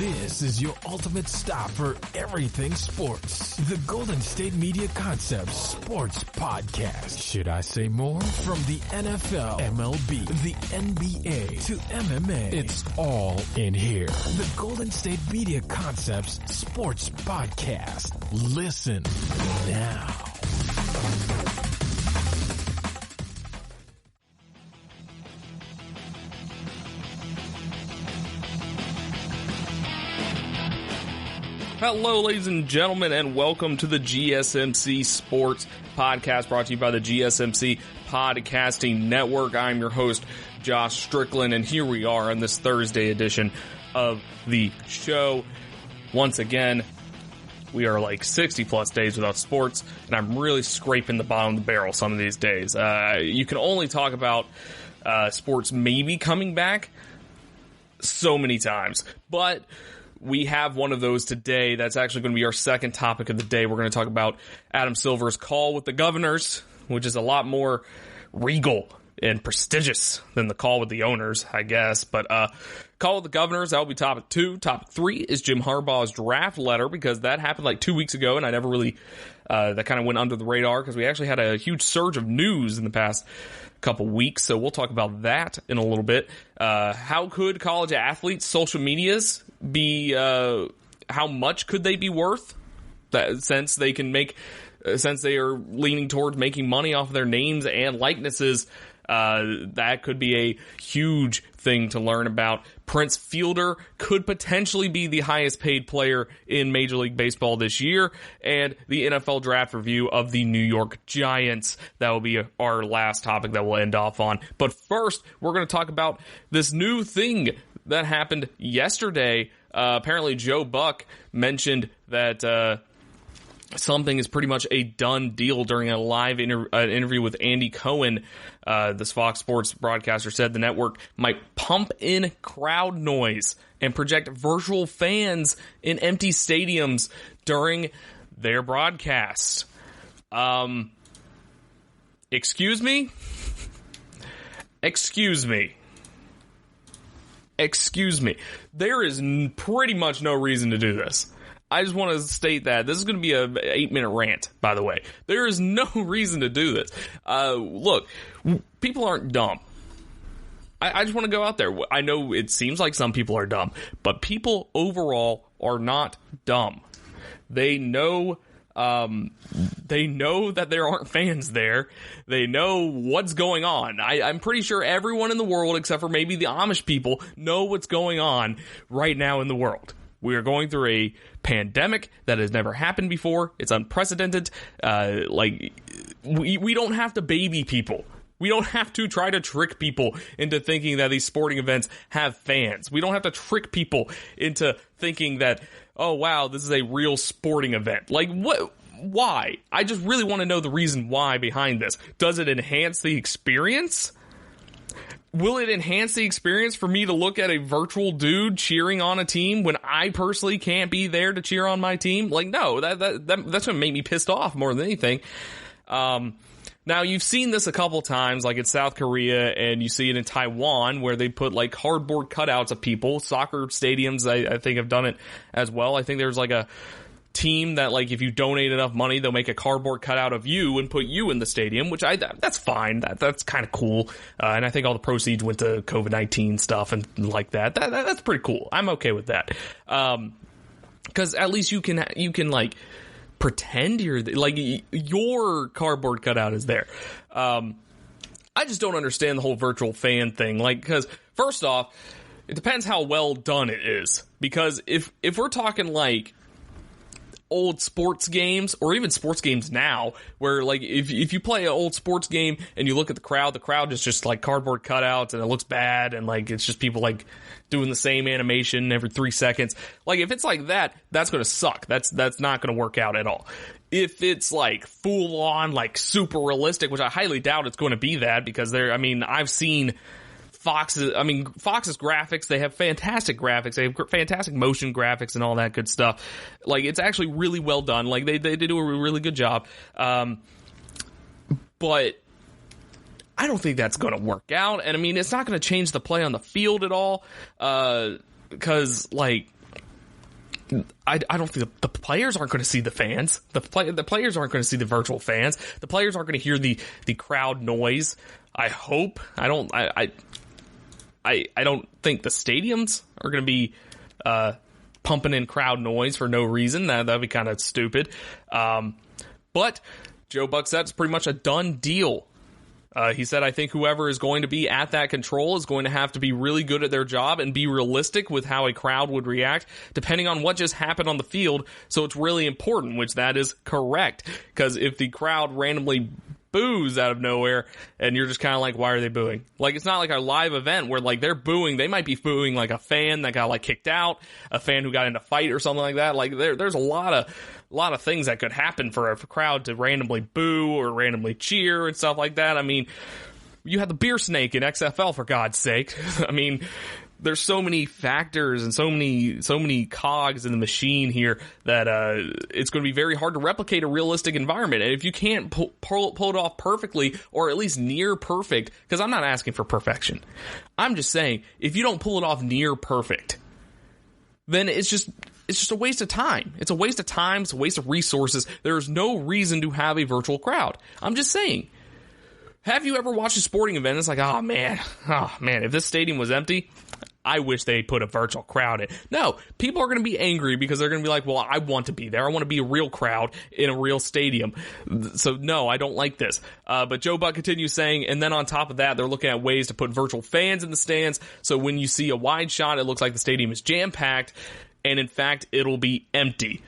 This is your ultimate stop for everything sports. The Golden State Media Concepts Sports Podcast. Should I say more? From the NFL, MLB, the NBA to MMA, it's all in here. The Golden State Media Concepts Sports Podcast. Listen now. Hello, ladies and gentlemen, and welcome to the GSMC Sports Podcast, brought to you by the GSMC Podcasting Network. I'm your host, Josh Strickland, and here we are on this Thursday edition of the show. Once again, we are like 60-plus days without sports, and I'm really scraping the bottom of the barrel some of these days. You can only talk about sports maybe coming back so many times, but we have one of those today. That's actually going to be our second topic of the day. We're going to talk about Adam Silver's call with the Governors, which is a lot more regal and prestigious than the call with the owners, I guess. But call with the Governors, that'll be topic 2. Topic 3 is Jim Harbaugh's draft letter, because that happened like 2 weeks ago, and I never really, that kind of went under the radar, because we actually had a huge surge of news in the past couple weeks, so we'll talk about that in a little bit. How could college athletes' social medias be, how much could they be worth, that since they can make, since they are leaning towards making money off of their names and likenesses? That could be a huge thing to learn about. Prince Fielder could potentially be the highest paid player in Major League Baseball this year, and the NFL draft review of the New York Giants. That will be our last topic that we'll end off on. But first, we're going to talk about this new thing that happened yesterday. Apparently Joe Buck mentioned that something is pretty much a done deal during a live interview with Andy Cohen. This Fox Sports broadcaster said the network might pump in crowd noise and project virtual fans in empty stadiums during their broadcast. Excuse me? Excuse me. Excuse me. There is pretty much no reason to do this. I just want to state that. This is going to be an 8-minute rant, by the way. There is no reason to do this. Look, people aren't dumb. I just want to go out there. I know it seems like some people are dumb, but people overall are not dumb. They know that there aren't fans there. They know what's going on. I'm pretty sure everyone in the world, except for maybe the Amish people, know what's going on right now in the world. We are going through a pandemic that has never happened before. It's unprecedented. We don't have to baby people. We don't have to try to trick people into thinking that these sporting events have fans. We don't have to trick people into thinking that, oh, wow, this is a real sporting event. Like, what? Why? I just really want to know the reason why behind this. Does it enhance the experience? Will it enhance the experience for me to look at a virtual dude cheering on a team when I personally can't be there to cheer on my team? Like, no, that's going to make me pissed off more than anything. Now, you've seen this a couple times, like in South Korea, and you see it in Taiwan, where they put like cardboard cutouts of people. Soccer stadiums, I think, have done it as well. I think there's like a team that, like, if you donate enough money, they'll make a cardboard cutout of you and put you in the stadium, which that's fine. That's kind of cool. And I think all the proceeds went to COVID-19 stuff and like that. That's pretty cool. I'm okay with that. 'Cause at least you can like pretend you're like your cardboard cutout is there. I just don't understand the whole virtual fan thing. Like, 'cause first off, it depends how well done it is. Because if we're talking like old sports games, or even sports games now, where like if you play an old sports game and you look at the crowd is just like cardboard cutouts and it looks bad, and like it's just people like doing the same animation every 3 seconds. Like, if it's like that, that's going to suck. That's not going to work out at all. If it's like full on, like super realistic, which I highly doubt it's going to be that, because I've seen Fox's graphics, they have fantastic graphics. They have fantastic motion graphics and all that good stuff. Like, it's actually really well done. Like, they do a really good job. But I don't think that's going to work out. And I mean, it's not going to change the play on the field at all. Because, like, I don't think the players aren't going to see the fans. The players aren't going to see the virtual fans. The players aren't going to hear the crowd noise. I hope. I don't think the stadiums are going to be pumping in crowd noise for no reason. That'd be kind of stupid. But Joe Buck said it's pretty much a done deal. He said, I think whoever is going to be at that control is going to have to be really good at their job and be realistic with how a crowd would react depending on what just happened on the field. So it's really important, which that is correct. Because if the crowd randomly boos out of nowhere and you're just kind of like, why are they booing? Like, it's not like a live event where like they're booing. They might be booing like a fan that got like kicked out, a fan who got in a fight or something like that. Like there's a lot of things that could happen for a crowd to randomly boo or randomly cheer and stuff like that. I mean, you had the beer snake in XFL, for God's sake. I mean, there's so many factors and so many cogs in the machine here that it's going to be very hard to replicate a realistic environment. And if you can't pull it off perfectly, or at least near perfect, because I'm not asking for perfection, I'm just saying if you don't pull it off near perfect, then it's just a waste of time. It's a waste of time. It's a waste of resources. There's no reason to have a virtual crowd. I'm just saying. Have you ever watched a sporting event? It's like, oh man, if this stadium was empty, I wish they put a virtual crowd in. No, people are going to be angry because they're going to be like, well, I want to be there. I want to be a real crowd in a real stadium. So no, I don't like this. But Joe Buck continues saying, and then on top of that, they're looking at ways to put virtual fans in the stands. So when you see a wide shot, it looks like the stadium is jam-packed. And in fact, it'll be empty.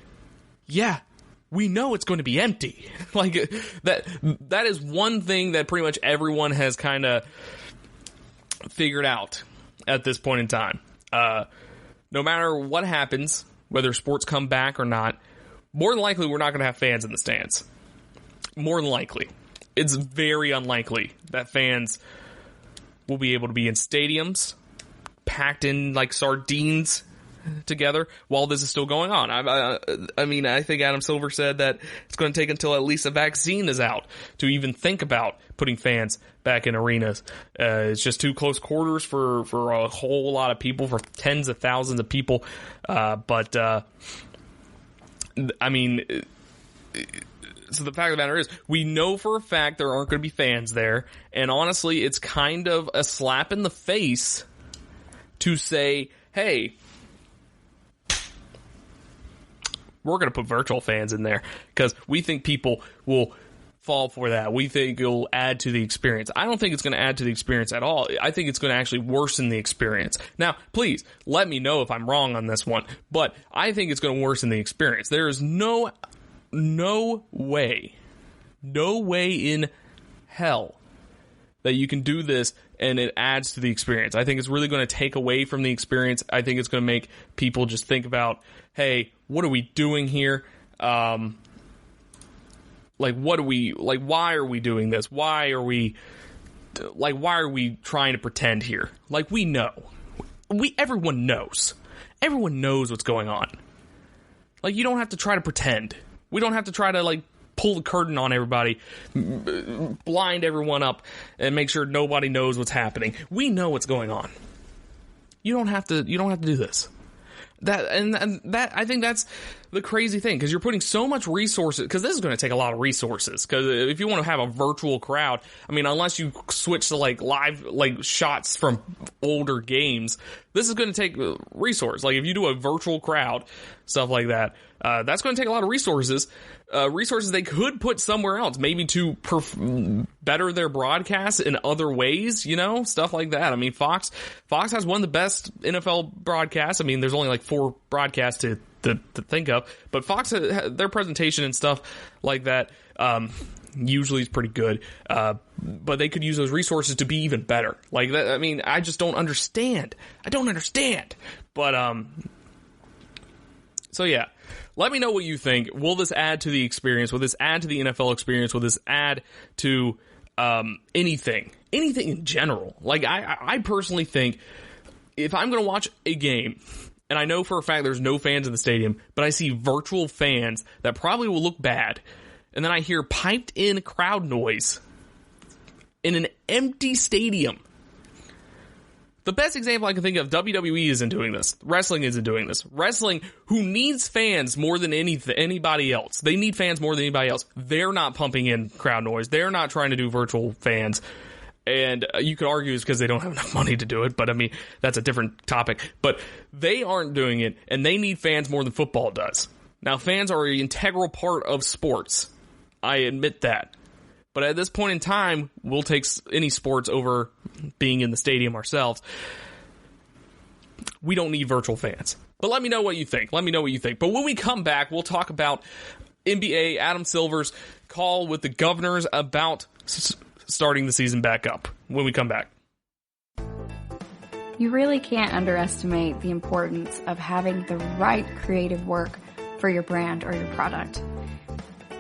Yeah, we know it's going to be empty. Like that is one thing that pretty much everyone has kind of figured out at this point in time. No matter what happens, whether sports come back or not, more than likely we're not going to have fans in the stands. More than likely. It's very unlikely that fans will be able to be in stadiums, packed in like sardines together while this is still going on. I mean, I think Adam Silver said that it's going to take until at least a vaccine is out to even think about putting fans back in arenas. It's just too close quarters for a whole lot of people, for tens of thousands of people. But I mean, so the fact of the matter is, we know for a fact there aren't going to be fans there. And honestly, it's kind of a slap in the face to say, hey, we're going to put virtual fans in there because we think people will fall for that. We think it'll add to the experience. I don't think it's going to add to the experience at all. I think it's going to actually worsen the experience. Now, please let me know if I'm wrong on this one, but I think it's going to worsen the experience. There is no way in hell that you can do this and it adds to the experience. I think it's really going to take away from the experience. I think it's going to make people just think about, hey, what are we doing here? Why are we doing this? Why are we trying to pretend here? Like, we know. Everyone knows. Everyone knows what's going on. Like, you don't have to try to pretend. We don't have to try to, like, pull the curtain on everybody, blind everyone up, and make sure nobody knows what's happening. We know what's going on. You don't have to do this. That I think that's the crazy thing, because you're putting so much resources, because this is going to take a lot of resources, because if you want to have a virtual crowd, I mean, unless you switch to like live, like shots from older games, this is going to take resources. Like if you do a virtual crowd, stuff like that, that's going to take a lot of resources. Resources they could put somewhere else, maybe to better their broadcasts in other ways, stuff like that. I mean, Fox has one of the best NFL broadcasts. I mean, there's only like 4 broadcasts to think of, but Fox, their presentation and stuff like that, usually is pretty good. But they could use those resources to be even better. Like that. I mean, I just don't understand. But, so yeah. Let me know what you think. Will this add to the experience? Will this add to the NFL experience? Will this add to anything in general? Like, I personally think if I'm going to watch a game, and I know for a fact there's no fans in the stadium, but I see virtual fans that probably will look bad, and then I hear piped in crowd noise in an empty stadium, The best example I can think of, WWE isn't doing this. Wrestling isn't doing this. Wrestling, who needs fans more than anybody else. They need fans more than anybody else. They're not pumping in crowd noise. They're not trying to do virtual fans. And you could argue it's because they don't have enough money to do it, but I mean, that's a different topic. But they aren't doing it, and they need fans more than football does. Now, fans are an integral part of sports. I admit that. But at this point in time, we'll take any sports over being in the stadium ourselves. We don't need virtual fans. But let me know what you think. But when we come back, we'll talk about NBA, Adam Silver's call with the governors about starting the season back up when we come back. You really can't underestimate the importance of having the right creative work for your brand or your product.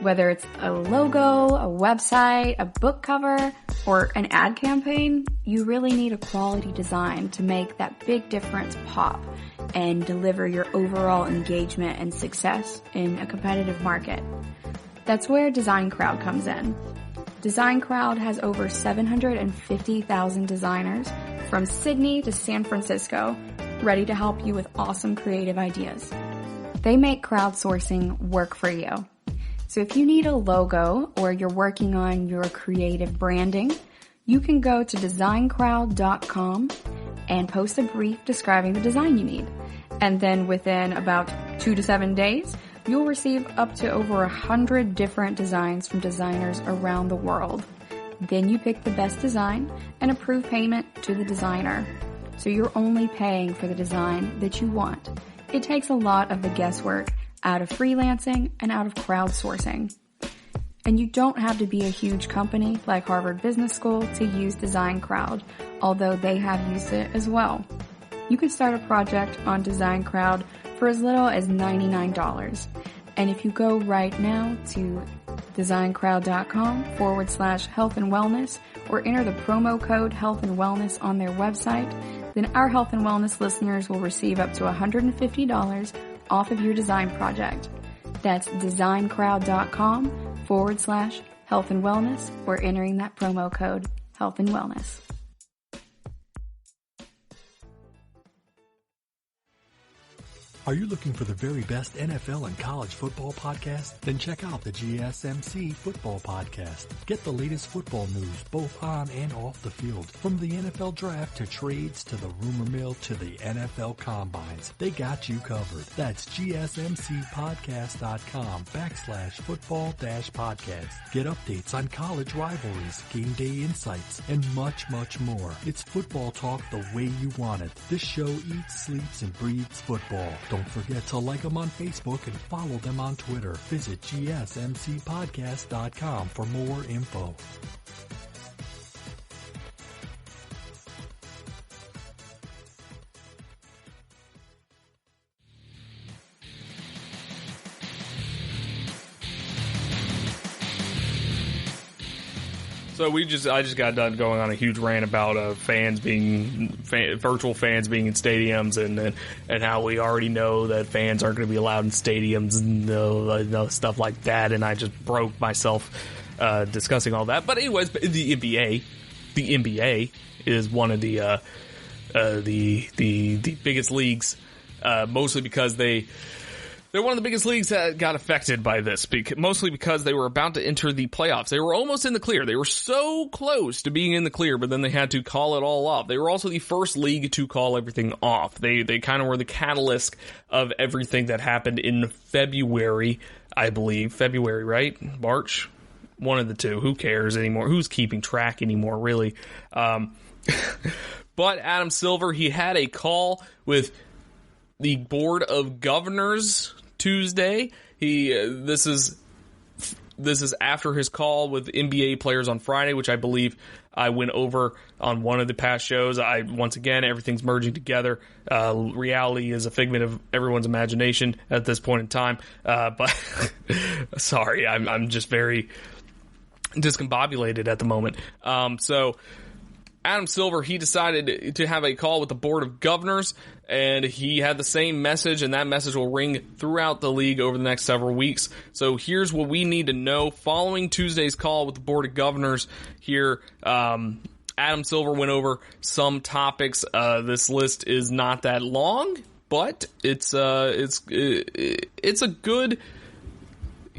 Whether it's a logo, a website, a book cover, or an ad campaign, you really need a quality design to make that big difference pop and deliver your overall engagement and success in a competitive market. That's where Design Crowd comes in. Design Crowd has over 750,000 designers from Sydney to San Francisco ready to help you with awesome creative ideas. They make crowdsourcing work for you. So if you need a logo or you're working on your creative branding, you can go to designcrowd.com and post a brief describing the design you need. And then within about 2 to 7 days, you'll receive up to over 100 different designs from designers around the world. Then you pick the best design and approve payment to the designer. So you're only paying for the design that you want. It takes a lot of the guesswork out of freelancing and out of crowdsourcing. And you don't have to be a huge company like Harvard Business School to use Design Crowd, although they have used it as well. You can start a project on Design Crowd for as little as $99. And if you go right now to designcrowd.com/health and wellness or enter the promo code health and wellness on their website, then our health and wellness listeners will receive up to $150 off of your design project. That's designcrowd.com/health and wellness or entering that promo code health and wellness. Are you looking for the very best NFL and college football podcast? Then check out the GSMC Football Podcast. Get the latest football news both on and off the field. From the NFL Draft to trades to the rumor mill to the NFL Combines. They got you covered. That's GSMCpodcast.com/football-podcast. Get updates on college rivalries, game day insights, and much, much more. It's football talk the way you want it. This show eats, sleeps, and breathes football. Don't forget to like them on Facebook and follow them on Twitter. Visit GSMCpodcast.com for more info. So I just got done going on a huge rant about virtual fans being in stadiums and how we already know that fans aren't going to be allowed in stadiums and stuff like that. And I just broke myself discussing all that. But anyways, the NBA is one of the biggest leagues, mostly because they're one of the biggest leagues that got affected by this, mostly because they were about to enter the playoffs. They were almost in the clear. They were so close to being in the clear, but then they had to call it all off. They were also the first league to call everything off. They kind of were the catalyst of everything that happened in February, I believe. February, right? March? One of the two. Who cares anymore? Who's keeping track anymore, really? But Adam Silver, he had a call with the Board of Governors Tuesday. This is after his call with NBA players on Friday, which I believe I went over on one of the past shows. Once again, everything's merging together. Reality is a figment of everyone's imagination at this point in time. But sorry, I'm just very discombobulated at the moment. So Adam Silver, he decided to have a call with the Board of Governors, and he had the same message, and that message will ring throughout the league over the next several weeks. So here's what we need to know. Following Tuesday's call with the Board of Governors here, Adam Silver went over some topics. This list is not that long, but it's a good.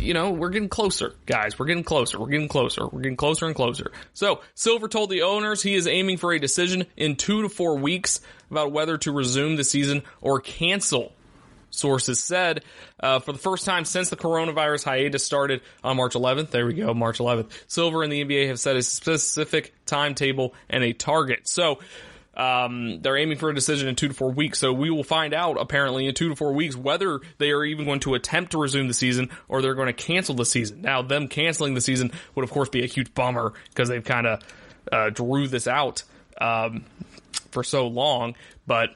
We're getting closer, guys. We're getting closer. We're getting closer. We're getting closer and closer. So, Silver told the owners he is aiming for a decision in 2 to 4 weeks about whether to resume the season or cancel. Sources said, for the first time since the coronavirus hiatus started on March 11th, there we go, March 11th, Silver and the NBA have set a specific timetable and a target. So, they're aiming for a decision in 2 to 4 weeks. So we will find out apparently in 2 to 4 weeks whether they are even going to attempt to resume the season or they're going to cancel the season. Now, them canceling the season would of course be a huge bummer because they've kind of drew this out for so long, but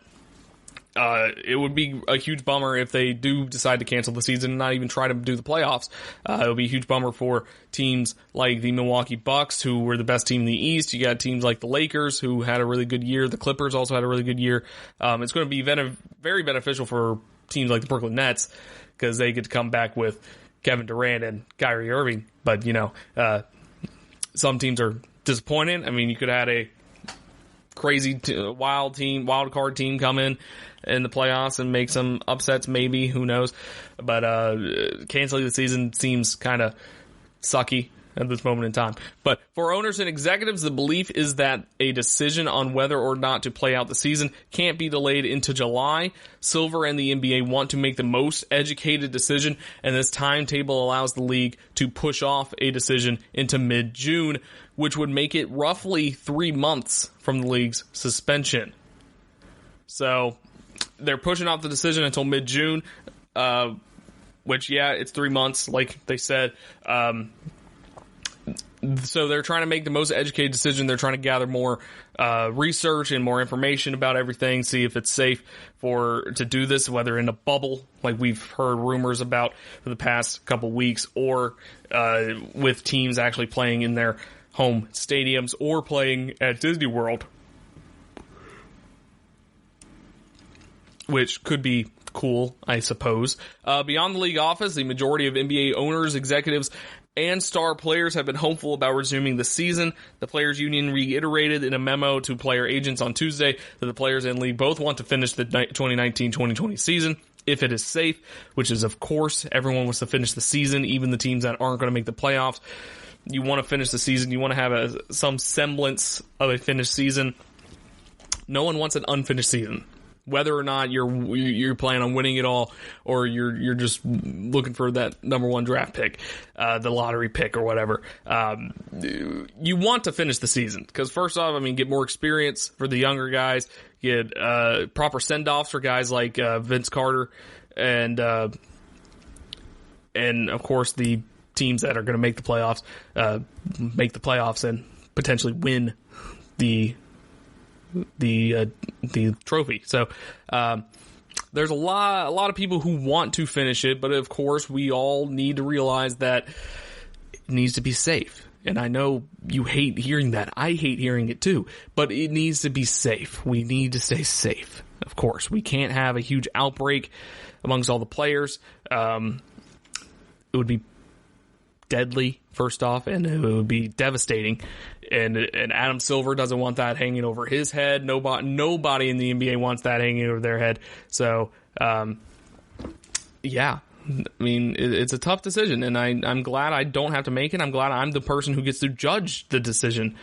it would be a huge bummer if they do decide to cancel the season and not even try to do the playoffs. It would be a huge bummer for teams like the Milwaukee Bucks, who were the best team in the East. You got teams like the Lakers, who had a really good year. The Clippers also had a really good year. It's going to be very beneficial for teams like the Brooklyn Nets because they get to come back with Kevin Durant and Kyrie Irving. But, some teams are disappointed. I mean, you could have had a crazy wild card team come in the playoffs and make some upsets, maybe, who knows. But canceling the season seems kind of sucky at this moment in time. But for owners and executives, the belief is that a decision on whether or not to play out the season can't be delayed into July. Silver and the NBA want to make the most educated decision, and this timetable allows the league to push off a decision into mid-June, which would make it roughly 3 months from the league's suspension. So they're pushing off the decision until mid-June, which, it's 3 months, like they said. So they're trying to make the most educated decision. They're trying to gather more research and more information about everything, see if it's safe to do this, whether in a bubble, like we've heard rumors about for the past couple weeks, or with teams actually playing in their home stadiums or playing at Disney World, which could be cool, I suppose. Beyond the league office, the majority of NBA owners, executives, and star players have been hopeful about resuming the season. The Players Union reiterated in a memo to player agents on Tuesday that the players and league both want to finish the 2019-2020 season if it is safe, which is, of course, everyone wants to finish the season, even the teams that aren't going to make the playoffs. You want to finish the season. You want to have some semblance of a finished season. No one wants an unfinished season. Whether or not you're planning on winning it all, or you're just looking for that number one draft pick, the lottery pick or whatever, you want to finish the season because first off, get more experience for the younger guys, get proper send-offs for guys like Vince Carter, and of course the teams that are going to make the playoffs and potentially win the trophy. So there's a lot of people who want to finish it, but of course we all need to realize that it needs to be safe. And I know you hate hearing that. I hate hearing it too, but it needs to be safe. We need to stay safe. Of course, we can't have a huge outbreak amongst all the players. It would be deadly, first off, and it would be devastating. And Adam Silver doesn't want that hanging over his head. Nobody in the NBA wants that hanging over their head. So, it's a tough decision, and I'm glad I don't have to make it. I'm glad I'm the person who gets to judge the decision.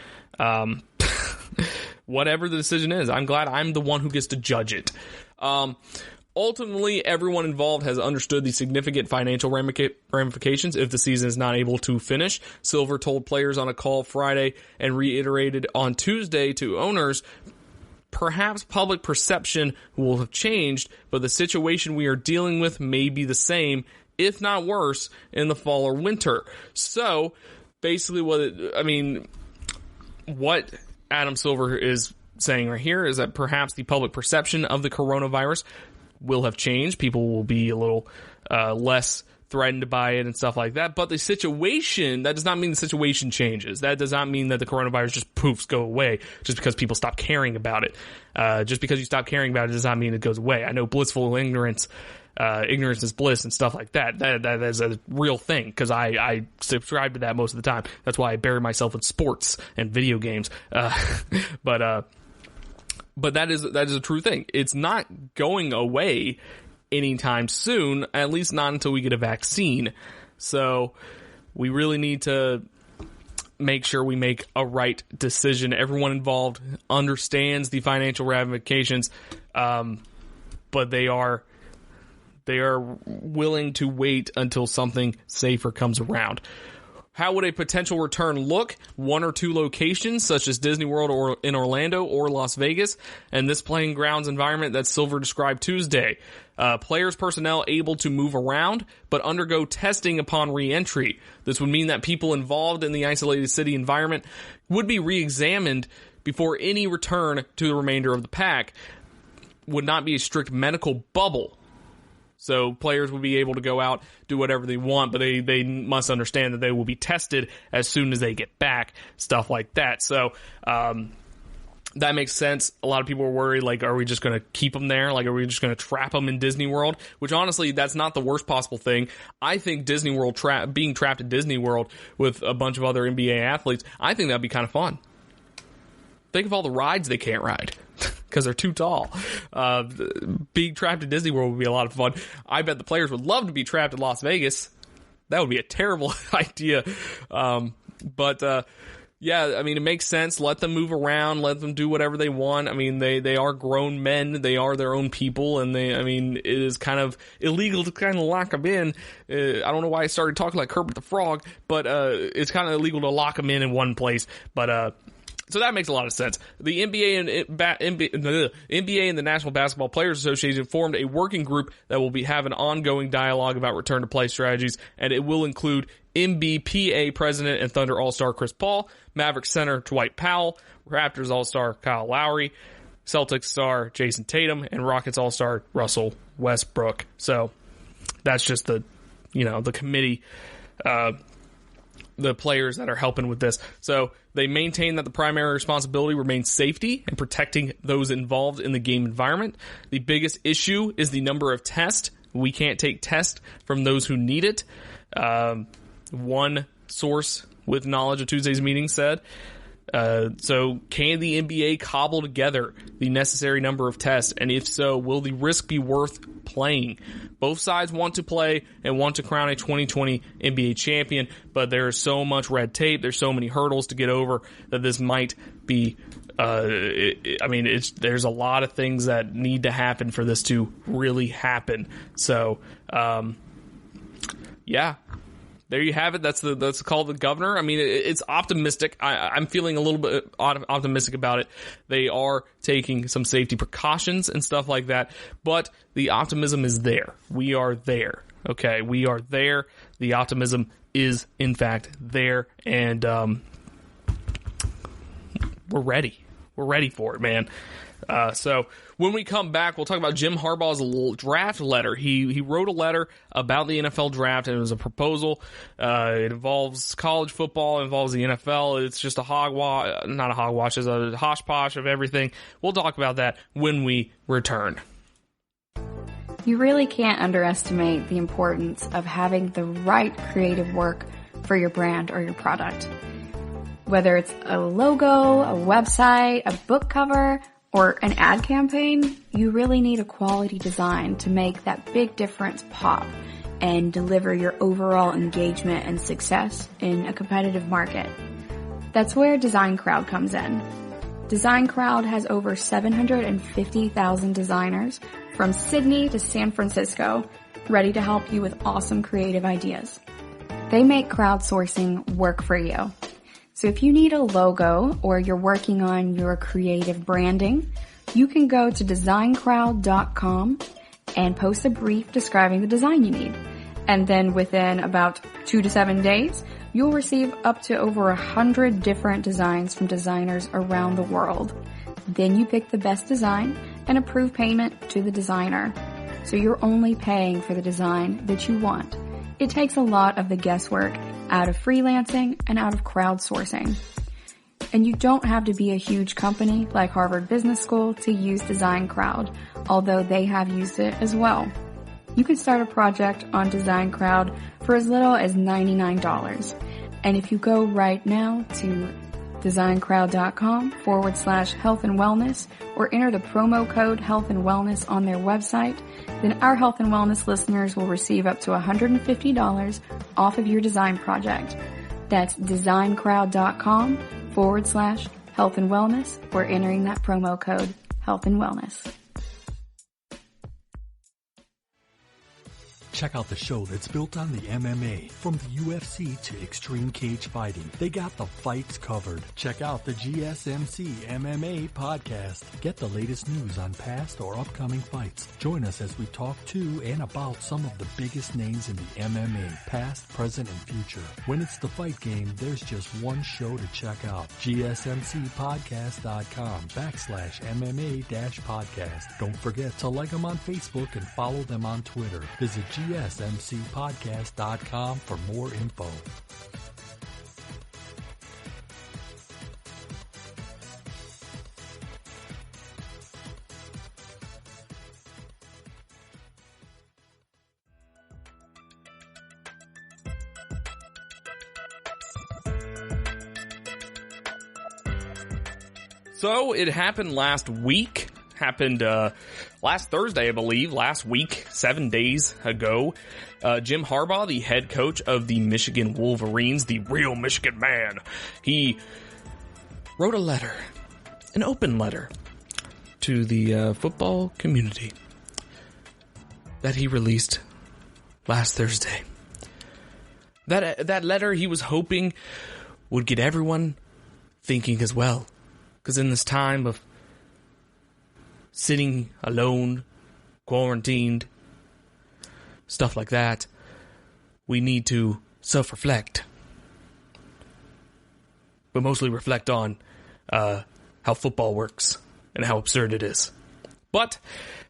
Whatever the decision is, I'm glad I'm the one who gets to judge it. Ultimately, everyone involved has understood the significant financial ramifications if the season is not able to finish. Silver told players on a call Friday and reiterated on Tuesday to owners, perhaps public perception will have changed, but the situation we are dealing with may be the same, if not worse, in the fall or winter. So, basically what Adam Silver is saying right here is that perhaps the public perception of the coronavirus will have changed. People will be a little less threatened by it and stuff like that. But the situation, that does not mean the situation changes. That does not mean that the coronavirus just poofs go away just because people stop caring about it. Just because you stop caring about it does not mean it goes away. I know blissful ignorance ignorance is bliss and stuff like that. That is a real thing, because I subscribe to that most of the time. That's why I bury myself in sports and video games. But that is a true thing. It's not going away anytime soon, at least not until we get a vaccine. So we really need to make sure we make a right decision. Everyone involved understands the financial ramifications, but they are willing to wait until something safer comes around. How would a potential return look? 1 or 2 locations, such as Disney World or in Orlando or Las Vegas, and this playing grounds environment that Silver described Tuesday. Players' personnel able to move around, but undergo testing upon re-entry. This would mean that people involved in the isolated city environment would be re-examined before any return to the remainder of the pack. Would not be a strict medical bubble. So players will be able to go out, do whatever they want, but they must understand that they will be tested as soon as they get back, stuff like that. So that makes sense. A lot of people are worried, like, are we just going to keep them there? Like, are we just going to trap them in Disney World? Which, honestly, that's not the worst possible thing. I think Disney World, being trapped in Disney World with a bunch of other NBA athletes, I think that'd be kind of fun. Think of all the rides they can't ride because they're too tall. Being trapped in Disney World would be a lot of fun. I bet the players would love to be trapped in Las Vegas. That would be a terrible idea. Yeah, I mean, it makes sense. Let them move around. Let them do whatever they want. I mean, they are grown men. They are their own people. And it is kind of illegal to kind of lock them in. I don't know why I started talking like Kermit the Frog, but it's kind of illegal to lock them in one place. But so that makes a lot of sense. The NBA and the National Basketball Players Association formed a working group that will have an ongoing dialogue about return to play strategies, and it will include NBPA President and Thunder All-Star Chris Paul, Mavericks center Dwight Powell, Raptors All-Star Kyle Lowry, Celtics star Jason Tatum, and Rockets All-Star Russell Westbrook. So that's just the committee, the players that are helping with this. So they maintain that the primary responsibility remains safety and protecting those involved in the game environment. The biggest issue is the number of tests. We can't take tests from those who need it. One source with knowledge of Tuesday's meeting said, so can the NBA cobble together the necessary number of tests? And if so, will the risk be worth playing? Both sides want to play and want to crown a 2020 NBA champion, but there is so much red tape, there's so many hurdles to get over that this might be, there's a lot of things that need to happen for this to really happen. So, yeah. There you have it. That's the call of the governor. I mean, it's optimistic. I'm feeling a little bit optimistic about it. They are taking some safety precautions and stuff like that, but the optimism is there. We are there. Okay, we are there. The optimism is, in fact, there, and we're ready. We're ready for it, man. So when we come back, we'll talk about Jim Harbaugh's draft letter. He wrote a letter about the NFL draft, and it was a proposal. It involves college football, it involves the NFL. It's just not a hogwash, it's a hosh-posh of everything. We'll talk about that when we return. You really can't underestimate the importance of having the right creative work for your brand or your product. Whether it's a logo, a website, a book cover, or an ad campaign, you really need a quality design to make that big difference pop and deliver your overall engagement and success in a competitive market. That's where Design Crowd comes in. Design Crowd has over 750,000 designers from Sydney to San Francisco ready to help you with awesome creative ideas. They make crowdsourcing work for you. So if you need a logo or you're working on your creative branding, you can go to designcrowd.com and post a brief describing the design you need. And then within about 2 to 7 days, you'll receive up to over 100 different designs from designers around the world. Then you pick the best design and approve payment to the designer. So you're only paying for the design that you want. It takes a lot of the guesswork out of freelancing and out of crowdsourcing. And you don't have to be a huge company like Harvard Business School to use Design Crowd, although they have used it as well. You can start a project on Design Crowd for as little as $99. And if you go right now to designcrowd.com/health and wellness or enter the promo code health and wellness on their website, then our health and wellness listeners will receive up to $150 off of your design project. That's designcrowd.com/health and wellness or entering that promo code health and wellness. Check out the show that's built on the MMA. From the UFC to extreme cage fighting, they got the fights covered. Check out the GSMC MMA podcast. Get the latest news on past or upcoming fights. Join us as we talk to and about some of the biggest names in the MMA, past, present, and future. When it's the fight game, there's just one show to check out. GSMCpodcast.com/MMA-podcast. Don't forget to like them on Facebook and follow them on Twitter. Visit GSMCpodcast.com for more info. So it happened last week. Last Thursday, I believe, last week, 7 days ago. Jim Harbaugh, the head coach of the Michigan Wolverines, the real Michigan man, he wrote a letter, an open letter, to the football community that he released last Thursday. That letter he was hoping would get everyone thinking as well. Because in this time of sitting alone, quarantined, stuff like that, we need to self-reflect. But mostly reflect on how football works and how absurd it is. But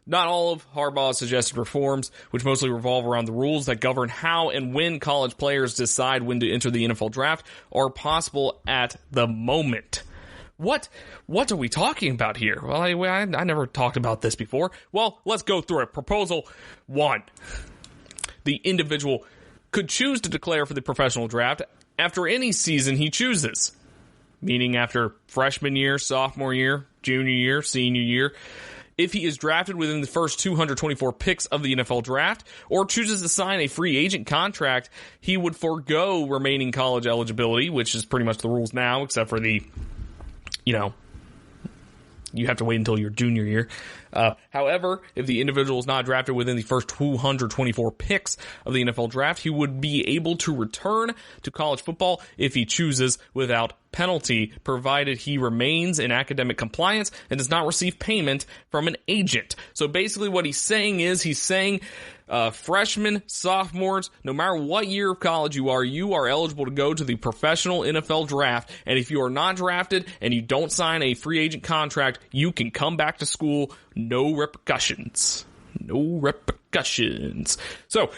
not all of Harbaugh's suggested reforms, which mostly revolve around the rules that govern how and when college players decide when to enter the NFL draft, are possible at the moment. What are we talking about here? Well, I never talked about this before. Well, let's go through it. Proposal 1. The individual could choose to declare for the professional draft after any season he chooses, meaning after freshman year, sophomore year, junior year, senior year. If he is drafted within the first 224 picks of the NFL draft or chooses to sign a free agent contract, he would forego remaining college eligibility, which is pretty much the rules now, except for the you have to wait until your junior year. However, if the individual is not drafted within the first 224 picks of the NFL draft, he would be able to return to college football if he chooses without penalty, provided he remains in academic compliance and does not receive payment from an agent. So basically what he's saying is, freshmen, sophomores, no matter what year of college you are eligible to go to the professional NFL draft. And if you are not drafted and you don't sign a free agent contract, you can come back to school. No repercussions. No repercussions. So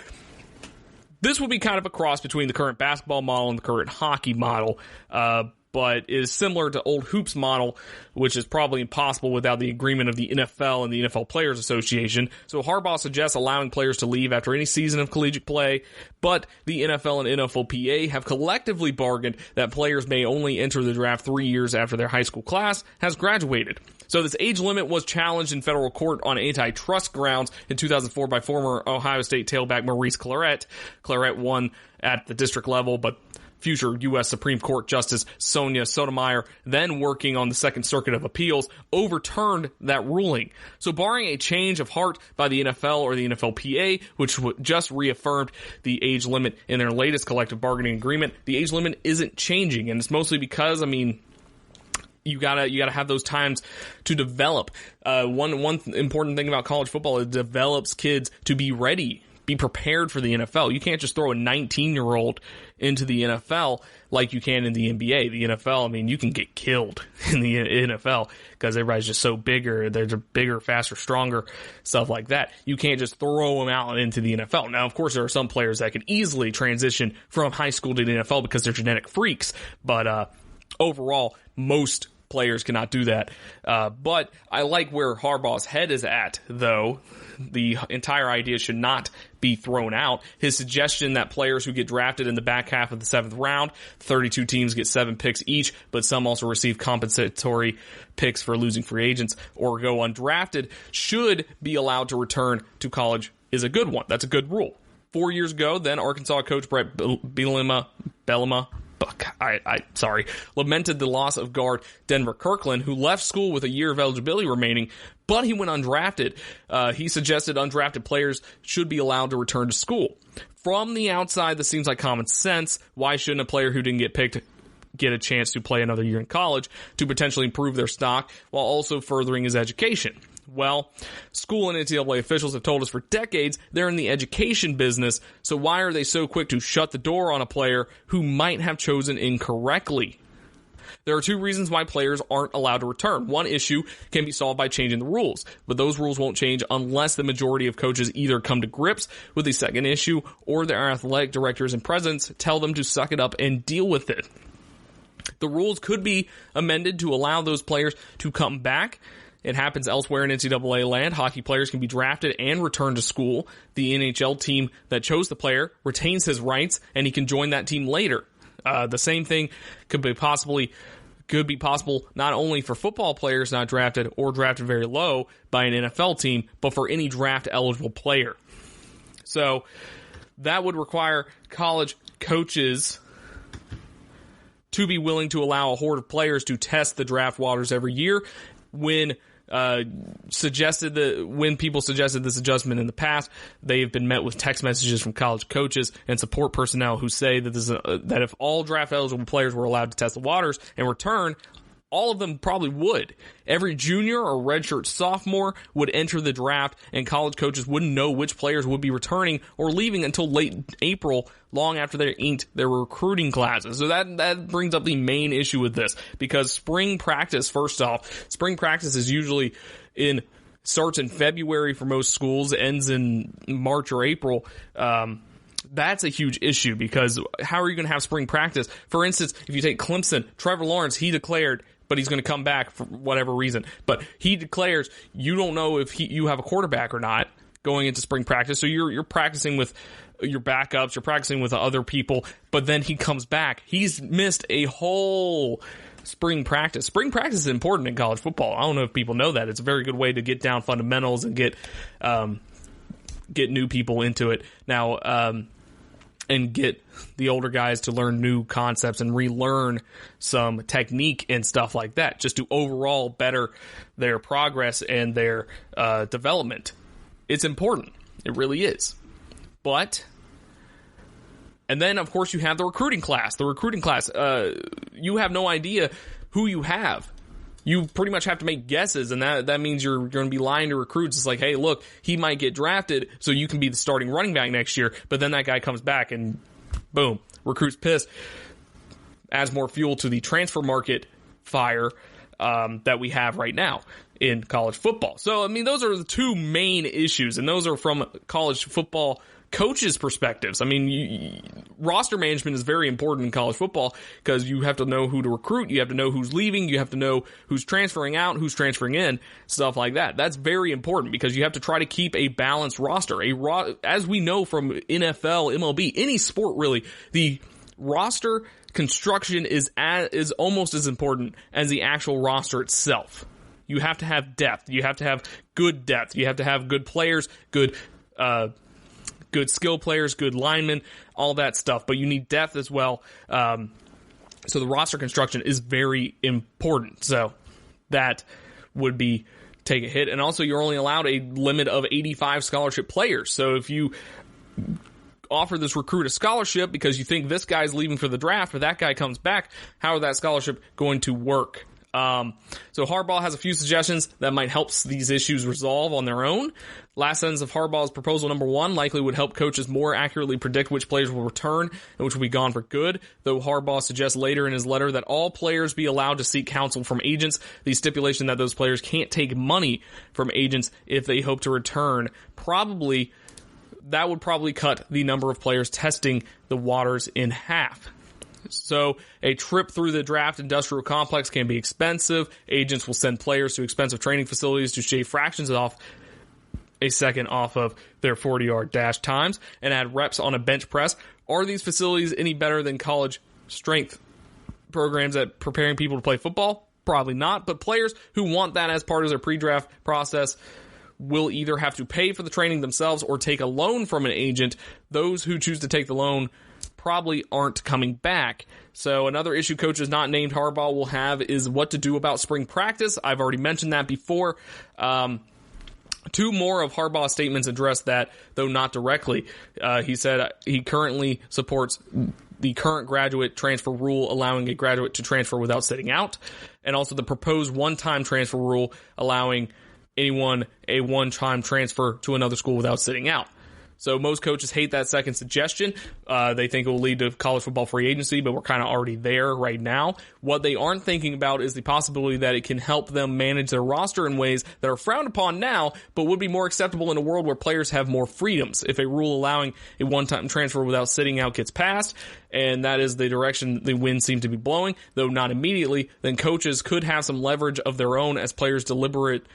this would be kind of a cross between the current basketball model and the current hockey model, but is similar to old hoops model, which is probably impossible without the agreement of the NFL and the NFL Players Association. So Harbaugh suggests allowing players to leave after any season of collegiate play, but the NFL and NFLPA have collectively bargained that players may only enter the draft 3 years after their high school class has graduated. So this age limit was challenged in federal court on antitrust grounds in 2004 by former Ohio State tailback Maurice Clarett. Clarett won at the district level, but future U.S. Supreme Court Justice Sonia Sotomayor, then working on the Second Circuit of Appeals, overturned that ruling. So barring a change of heart by the NFL or the NFLPA, which just reaffirmed the age limit in their latest collective bargaining agreement, the age limit isn't changing. And it's mostly because, you gotta have those times to develop. One important thing about college football, it develops kids to be ready, be prepared for the NFL. You can't just throw a 19-year-old into the NFL like you can in the NBA. The NFL, you can get killed in the NFL because everybody's just so bigger. They're bigger, faster, stronger, stuff like that. You can't just throw them out into the NFL. Now, of course, there are some players that can easily transition from high school to the NFL because they're genetic freaks. But overall, most players cannot do that. But I like where Harbaugh's head is at, though. The entire idea should not be thrown out. His suggestion that players who get drafted in the back half of the 7th round, 32 teams get 7 picks each, but some also receive compensatory picks for losing free agents or go undrafted, should be allowed to return to college is a good one. That's a good rule. 4 years ago, then Arkansas coach Brett Bielema lamented the loss of guard Denver Kirkland, who left school with a year of eligibility remaining, but he went undrafted. He suggested undrafted players should be allowed to return to school. From the outside, this seems like common sense. Why shouldn't a player who didn't get picked get a chance to play another year in college to potentially improve their stock while also furthering his education? Well, school and NCAA officials have told us for decades they're in the education business, so why are they so quick to shut the door on a player who might have chosen incorrectly? There are 2 reasons why players aren't allowed to return. One issue can be solved by changing the rules, but those rules won't change unless the majority of coaches either come to grips with the second issue or their athletic directors and presidents tell them to suck it up and deal with it. The rules could be amended to allow those players to come back. It happens elsewhere in NCAA land. Hockey players can be drafted and return to school. The NHL team that chose the player retains his rights, and he can join that team later. The same thing could be possible not only for football players not drafted or drafted very low by an NFL team, but for any draft-eligible player. So that would require college coaches to be willing to allow a horde of players to test the draft waters every year. When people suggested this adjustment in the past, they've been met with text messages from college coaches and support personnel who say that that if all draft eligible players were allowed to test the waters and return, all of them probably would. Every junior or redshirt sophomore would enter the draft, and college coaches wouldn't know which players would be returning or leaving until late April, long after they inked their recruiting classes. So that brings up the main issue with this, because spring practice is usually starts in February for most schools, ends in March or April. That's a huge issue, because how are you going to have spring practice? For instance, if you take Clemson, Trevor Lawrence, he declared, but he's going to come back for whatever reason. But he declares you don't know if you have a quarterback or not going into spring practice. So you're practicing with your backups, you're practicing with other people, but then he comes back. He's missed a whole spring practice. Spring practice is important in college football. I don't know if people know that. It's a very good way to get down fundamentals and get new people into it. Now, and get the older guys to learn new concepts and relearn some technique and stuff like that, just to overall better their progress and their development. It's important. It really is. And then, of course, you have the recruiting class. You have no idea who you have. You pretty much have to make guesses, and that means you're going to be lying to recruits. It's like, hey, look, he might get drafted, so you can be the starting running back next year, but then that guy comes back, and boom, recruits pissed. Adds more fuel to the transfer market fire that we have right now in college football. So, I mean, those are the 2 main issues, and those are from college football coaches' perspectives. I mean, roster management is very important in college football, because you have to know who to recruit, you have to know who's leaving, you have to know who's transferring out, who's transferring in, stuff like that. That's very important, because you have to try to keep a balanced roster. As we know from NFL, MLB, any sport really, the roster construction is almost as important as the actual roster itself. You have to have depth. You have to have good depth. You have to have good players, good skill players, good linemen, all that stuff. But you need depth as well. So the roster construction is very important. So that would be take a hit. And also, you're only allowed a limit of 85 scholarship players. So if you offer this recruit a scholarship because you think this guy's leaving for the draft, but that guy comes back, how is that scholarship going to work? So Harbaugh has a few suggestions that might help these issues resolve on their own. Last sentence of Harbaugh's proposal number 1 likely would help coaches more accurately predict which players will return and which will be gone for good, though Harbaugh suggests later in his letter that all players be allowed to seek counsel from agents. The stipulation that those players can't take money from agents if they hope to return that would probably cut the number of players testing the waters in half. So a trip through the draft industrial complex can be expensive. Agents will send players to expensive training facilities to shave fractions off a second off of their 40-yard dash times and add reps on a bench press. Are these facilities any better than college strength programs at preparing people to play football? Probably not, but players who want that as part of their pre-draft process will either have to pay for the training themselves or take a loan from an agent. Those who choose to take the loan probably aren't coming back. So another issue coaches not named Harbaugh will have is what to do about spring practice. I've already mentioned that before. Two more of Harbaugh's statements address that, though not directly. He said he currently supports the current graduate transfer rule allowing a graduate to transfer without sitting out, and also the proposed one-time transfer rule allowing anyone a one-time transfer to another school without sitting out. So most coaches hate that second suggestion. They think it will lead to college football free agency, but we're kind of already there right now. What they aren't thinking about is the possibility that it can help them manage their roster in ways that are frowned upon now, but would be more acceptable in a world where players have more freedoms. If a rule allowing a one-time transfer without sitting out gets passed, and that is the direction the wind seems to be blowing, though not immediately, then coaches could have some leverage of their own as players deliberate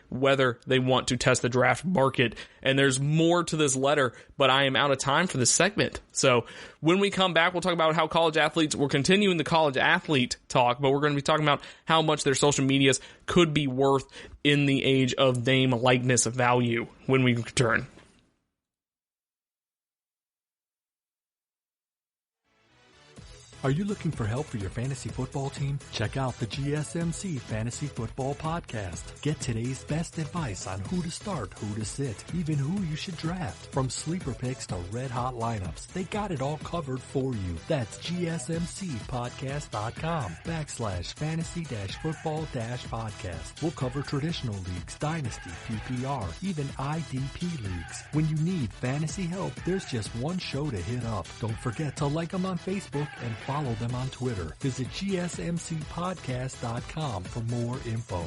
whether they want to test the draft market. And there's more to this letter, but I am out of time for this segment. So when we come back, we'll talk about how college athletes, we're continuing the college athlete talk, but we're going to be talking about how much their social medias could be worth in the age of name, likeness, value when we return. Are you looking for help for your fantasy football team? Check out the GSMC Fantasy Football Podcast. Get today's best advice on who to start, who to sit, even who you should draft. From sleeper picks to red-hot lineups, they got it all covered for you. That's GSMCpodcast.com/fantasy-football-podcast. We'll cover traditional leagues, dynasty, PPR, even IDP leagues. When you need fantasy help, there's just one show to hit up. Don't forget to like them on Facebook and follow them on Twitter. Visit GSMCpodcast.com for more info.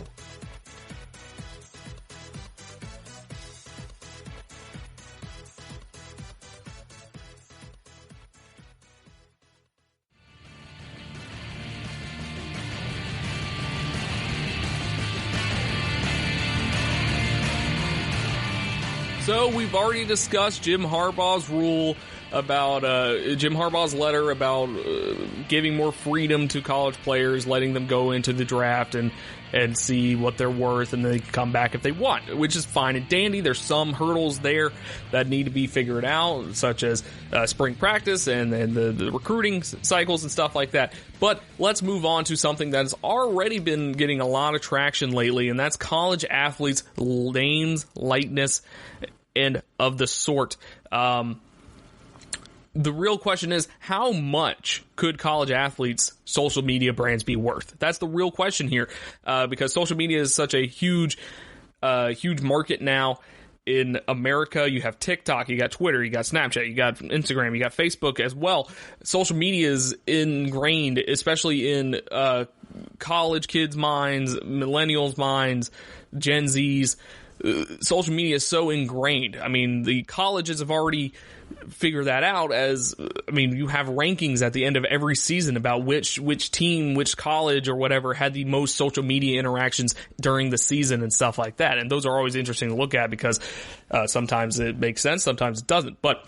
So we've already discussed Jim Harbaugh's rule about Jim Harbaugh's letter about giving more freedom to college players, letting them go into the draft and see what they're worth, and they can come back if they want, which is fine and dandy. There's some hurdles there that need to be figured out, such as spring practice and the recruiting cycles and stuff like that. But let's move on to something that's already been getting a lot of traction lately, and that's college athletes' names, likeness, and of the sort. The real question is, how much could college athletes' social media brands be worth? That's the real question here, because social media is such a huge market now in America. You have TikTok, you got Twitter, you got Snapchat, you got Instagram, you got Facebook as well. Social media is ingrained, especially in college kids' minds, millennials' minds, Gen Z's. Social media is so ingrained. I mean, the colleges have already figured that out you have rankings at the end of every season about which team, which college or whatever had the most social media interactions during the season and stuff like that. And those are always interesting to look at because sometimes it makes sense, sometimes it doesn't. But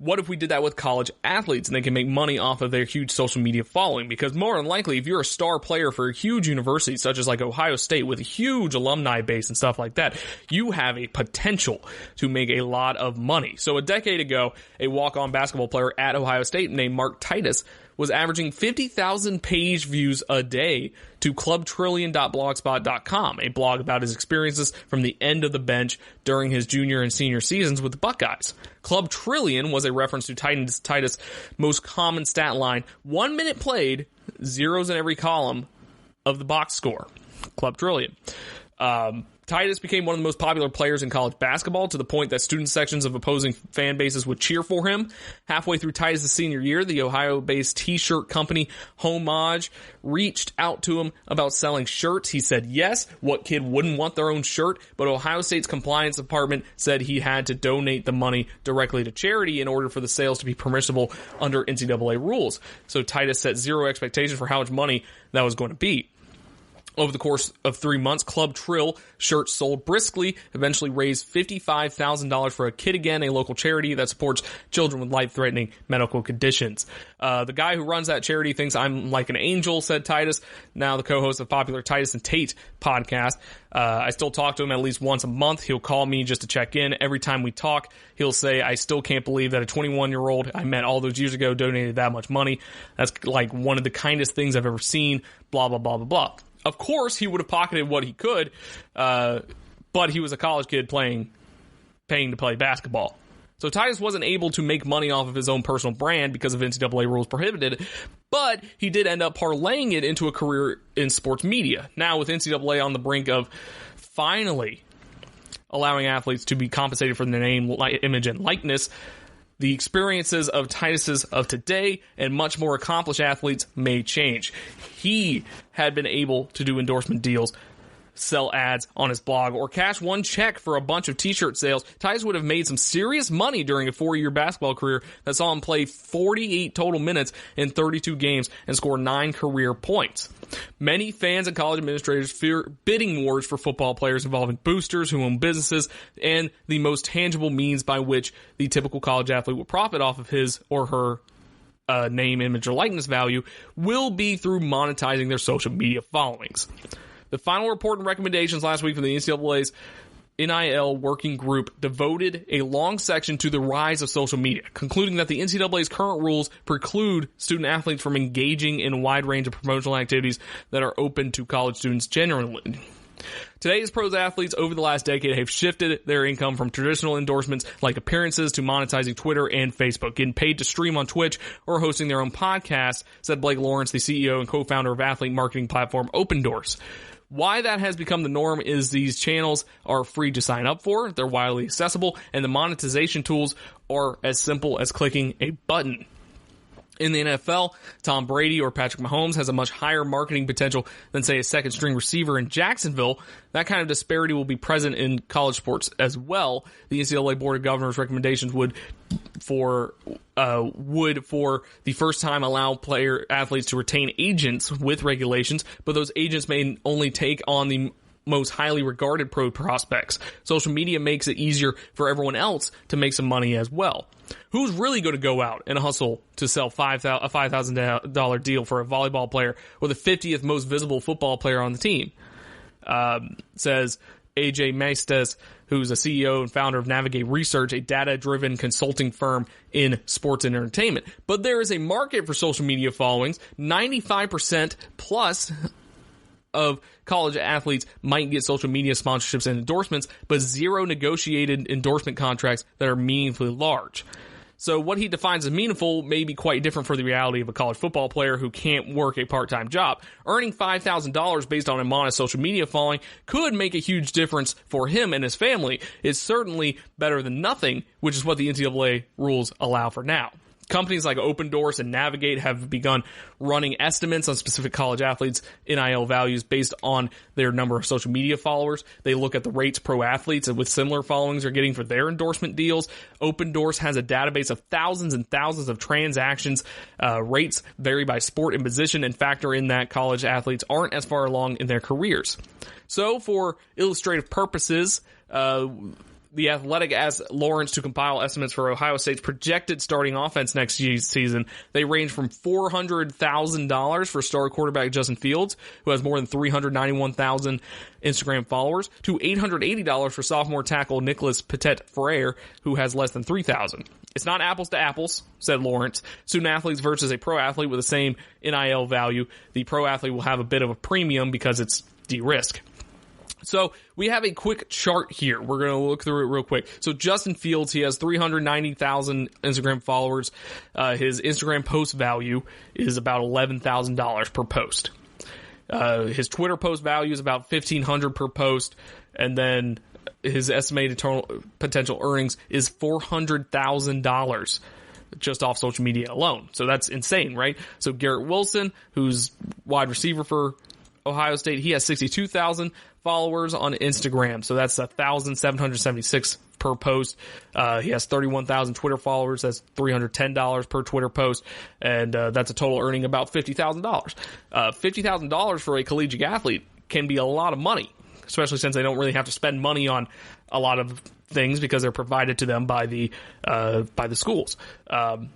what if we did that with college athletes and they can make money off of their huge social media following? Because more than likely, if you're a star player for a huge university, such as like Ohio State with a huge alumni base and stuff like that, you have a potential to make a lot of money. So a decade ago, a walk-on basketball player at Ohio State named Mark Titus was averaging 50,000 page views a day to clubtrillion.blogspot.com, a blog about his experiences from the end of the bench during his junior and senior seasons with the Buckeyes. Club Trillion was a reference to Titus' most common stat line: 1 minute played, zeros in every column of the box score. Club Trillion. Titus became one of the most popular players in college basketball to the point that student sections of opposing fan bases would cheer for him. Halfway through Titus' senior year, the Ohio-based t-shirt company Homage reached out to him about selling shirts. He said yes. What kid wouldn't want their own shirt? But Ohio State's compliance department said he had to donate the money directly to charity in order for the sales to be permissible under NCAA rules. So Titus set zero expectations for how much money that was going to be. Over the course of 3 months, Club Trill shirts sold briskly, eventually raised $55,000 for a Kid Again, a local charity that supports children with life-threatening medical conditions. The guy who runs that charity thinks I'm like an angel, said Titus, now the co-host of the popular Titus and Tate podcast. I still talk to him at least once a month. He'll call me just to check in. Every time we talk, he'll say, I still can't believe that a 21-year-old I met all those years ago donated that much money. That's like one of the kindest things I've ever seen, blah, blah, blah, blah, blah. Of course, he would have pocketed what he could, but he was a college kid paying to play basketball. So Titus wasn't able to make money off of his own personal brand because of NCAA rules prohibited, but he did end up parlaying it into a career in sports media. Now, with NCAA on the brink of finally allowing athletes to be compensated for their name, image, and likeness, the experiences of Titus's of today and much more accomplished athletes may change. He had been able to do endorsement deals, sell ads on his blog, or cash one check for a bunch of t-shirt sales. Titus would have made some serious money during a 4-year basketball career that saw him play 48 total minutes in 32 games and score 9 career points. Many fans and college administrators fear bidding wars for football players involving boosters who own businesses, and the most tangible means by which the typical college athlete will profit off of his or her name, image, or likeness value will be through monetizing their social media followings. The final report and recommendations last week from the NCAA's NIL working group devoted a long section to the rise of social media, concluding that the NCAA's current rules preclude student athletes from engaging in a wide range of promotional activities that are open to college students generally. Today's pros athletes over the last decade have shifted their income from traditional endorsements like appearances to monetizing Twitter and Facebook, getting paid to stream on Twitch or hosting their own podcast, said Blake Lawrence, the CEO and co-founder of athlete marketing platform Open Doors. Why that has become the norm is these channels are free to sign up for, they're widely accessible, and the monetization tools are as simple as clicking a button. In the NFL, Tom Brady or Patrick Mahomes has a much higher marketing potential than, say, a second-string receiver in Jacksonville. That kind of disparity will be present in college sports as well. The NCAA Board of Governors' recommendations would for the first time allow athletes to retain agents with regulations, but those agents may only take on the most highly regarded pro prospects. Social media makes it easier for everyone else to make some money as well. Who's really going to go out and hustle to sell a $5,000 deal for a volleyball player or the 50th most visible football player on the team? Says AJ Maestas, who's a CEO and founder of Navigate Research, a data-driven consulting firm in sports and entertainment. But there is a market for social media followings. 95% plus of college athletes might get social media sponsorships and endorsements, but zero negotiated endorsement contracts that are meaningfully large. So what he defines as meaningful may be quite different for the reality of a college football player who can't work a part-time job. Earning $5,000 based on a modest social media following could make a huge difference for him and his family. It's certainly better than nothing, which is what the NCAA rules allow for now. Companies like Open Doors and Navigate have begun running estimates on specific college athletes' NIL values based on their number of social media followers. They look at the rates pro athletes with similar followings are getting for their endorsement deals. Open Doors has a database of thousands and thousands of transactions. Rates vary by sport and position and factor in that college athletes aren't as far along in their careers. So for illustrative purposes, The Athletic asked Lawrence to compile estimates for Ohio State's projected starting offense next season. They range from $400,000 for star quarterback Justin Fields, who has more than 391,000 Instagram followers, to $880 for sophomore tackle Nicholas Petit-Frere, who has less than 3,000. It's not apples to apples, said Lawrence. Student athletes versus a pro athlete with the same NIL value. The pro athlete will have a bit of a premium because it's de-risk. So we have a quick chart here. We're going to look through it real quick. So Justin Fields, he has 390,000 Instagram followers. His Instagram post value is about $11,000 per post. His Twitter post value is about $1,500 per post. and then his estimated total potential earnings is $400,000 just off social media alone. So that's insane, right? So Garrett Wilson, who's wide receiver for Ohio State, he has 62,000 followers on Instagram. So that's 1,776 per post. He has 31,000 Twitter followers. That's $310 per Twitter post. And that's a total earning about $50,000. $50,000 for a collegiate athlete can be a lot of money, especially since they don't really have to spend money on a lot of things because they're provided to them by the schools. And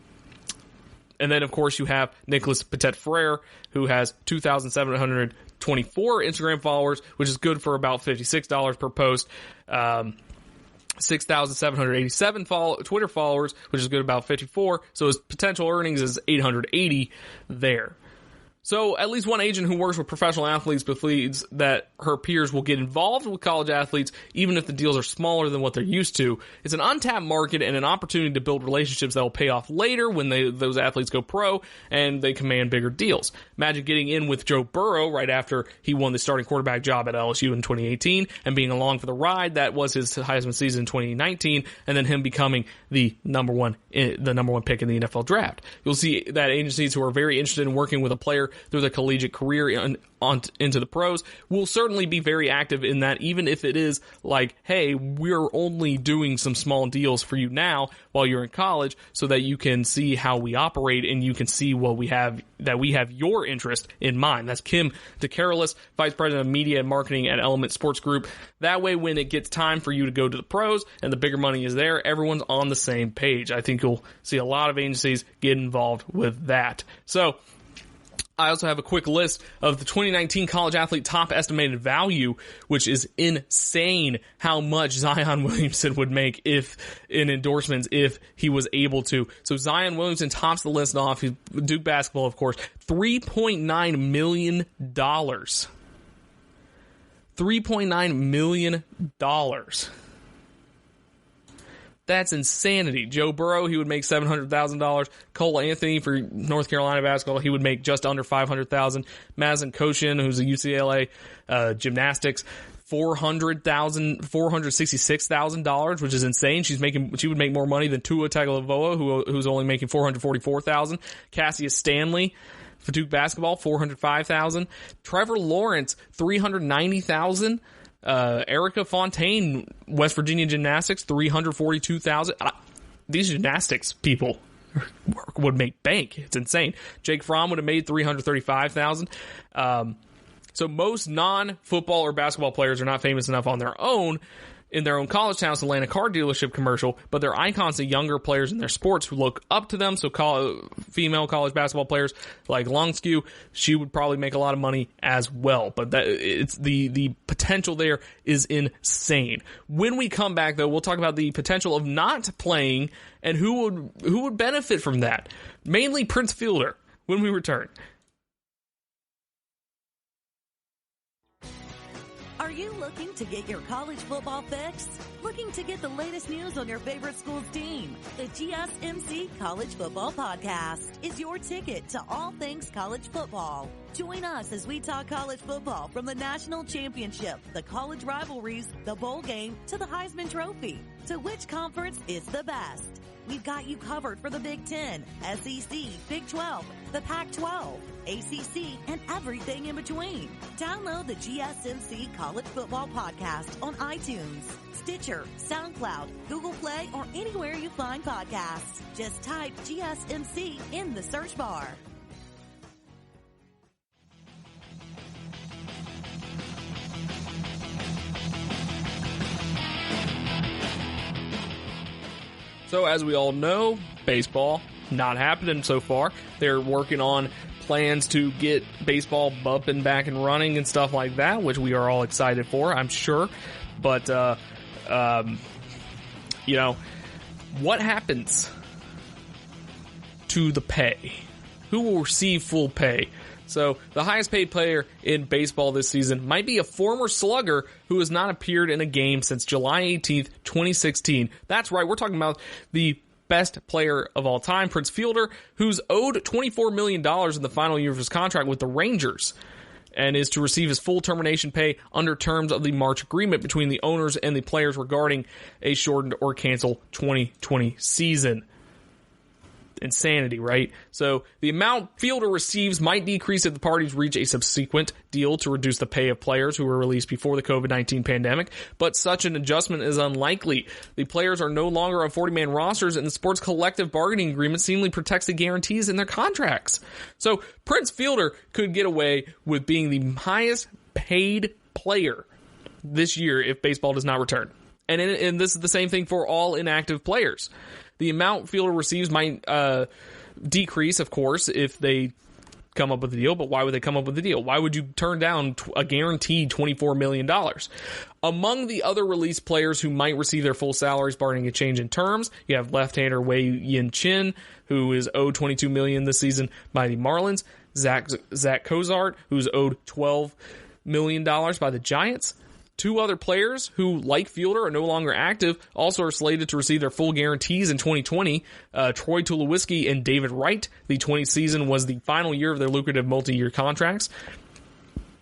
then, of course, you have Nicholas Petit-Frere, who has 2,724 Instagram followers, which is good for about $56 per post. 6,787 Twitter followers, which is good about 54. So his potential earnings is 880 there. So at least one agent who works with professional athletes believes that her peers will get involved with college athletes even if the deals are smaller than what they're used to. It's an untapped market and an opportunity to build relationships that will pay off later when those athletes go pro and they command bigger deals. Imagine getting in with Joe Burrow right after he won the starting quarterback job at LSU in 2018 and being along for the ride. That was his Heisman season in 2019, and then him becoming the number one pick in the NFL draft. You'll see that agencies who are very interested in working with a player through their collegiate career into the pros will certainly be very active in that, even if it is like, hey, we're only doing some small deals for you now while you're in college so that you can see how we operate and you can see what we have your interest in mind. That's Kim DeCarolis, Vice President of Media and Marketing at Element Sports Group. That way, when it gets time for you to go to the pros and the bigger money is there, everyone's on the same page. I think you'll see a lot of agencies get involved with that. So, I also have a quick list of the 2019 college athlete top estimated value, which is insane how much Zion Williamson would make if in endorsements if he was able to. So Zion Williamson tops the list off. He's Duke basketball, of course. $3.9 million. $3.9 million. That's insanity. Joe Burrow, he would make $700,000. Cole Anthony for North Carolina basketball, he would make just under $500,000. Madison Koshin, who's a UCLA gymnastics, $466,000, which is insane. She would make more money than Tua Tagovailoa, who's only making $444,000. Cassius Stanley for Duke basketball, $405,000. Trevor Lawrence, $390,000. Erica Fontaine, West Virginia gymnastics, $342,000. These gymnastics people would make bank. It's insane. Jake Fromm would have made $335,000. So most non-football or basketball players are not famous enough on their own in their own college towns to land a car dealership commercial, but they're icons to younger players in their sports who look up to them. So female college basketball players like Longskew, she would probably make a lot of money as well. But it's the potential there is insane. When we come back, though, we'll talk about the potential of not playing and who would benefit from that. Mainly Prince Fielder when we return. Are you looking to get your college football fix? Looking to get the latest news on your favorite school's team? The GSMC College Football Podcast is your ticket to all things college football. Join us as we talk college football from the national championship, the college rivalries, the bowl game, to the Heisman Trophy. To which conference is the best? We've got you covered for the Big Ten, SEC, Big 12, the Pac-12, ACC, and everything in between. Download the GSMC College Football Podcast on iTunes, Stitcher, SoundCloud, Google Play, or anywhere you find podcasts. Just type GSMC in the search bar. So as we all know, baseball not happening so far. They're working on plans to get baseball bumping back and running and stuff like that, which we are all excited for, I'm sure. But, what happens to the pay? Who will receive full pay? So the highest paid player in baseball this season might be a former slugger who has not appeared in a game since July 18th, 2016. That's right, we're talking about the best player of all time, Prince Fielder, who's owed $24 million in the final year of his contract with the Rangers. and is to receive his full termination pay under terms of the March agreement between the owners and the players regarding a shortened or canceled 2020 season. Insanity, right? So the amount Fielder receives might decrease if the parties reach a subsequent deal to reduce the pay of players who were released before the COVID-19 pandemic, but such an adjustment is unlikely. The players are no longer on 40-man rosters, and the sport's collective bargaining agreement seemingly protects the guarantees in their contracts. So Prince Fielder could get away with being the highest paid player this year if baseball does not return. And this is the same thing for all inactive players. The amount Fielder receives might decrease, of course, if they come up with a deal, but why would they come up with a deal? Why would you turn down a guaranteed $24 million? Among the other released players who might receive their full salaries barring a change in terms, you have left-hander Wei Yin Chin, who is owed $22 million this season by the Marlins, Zach Cozart, who's owed $12 million by the Giants. Two other players who, like Fielder, are no longer active also are slated to receive their full guarantees in 2020. Troy Tulowitzki and David Wright. The 20 season was the final year of their lucrative multi-year contracts.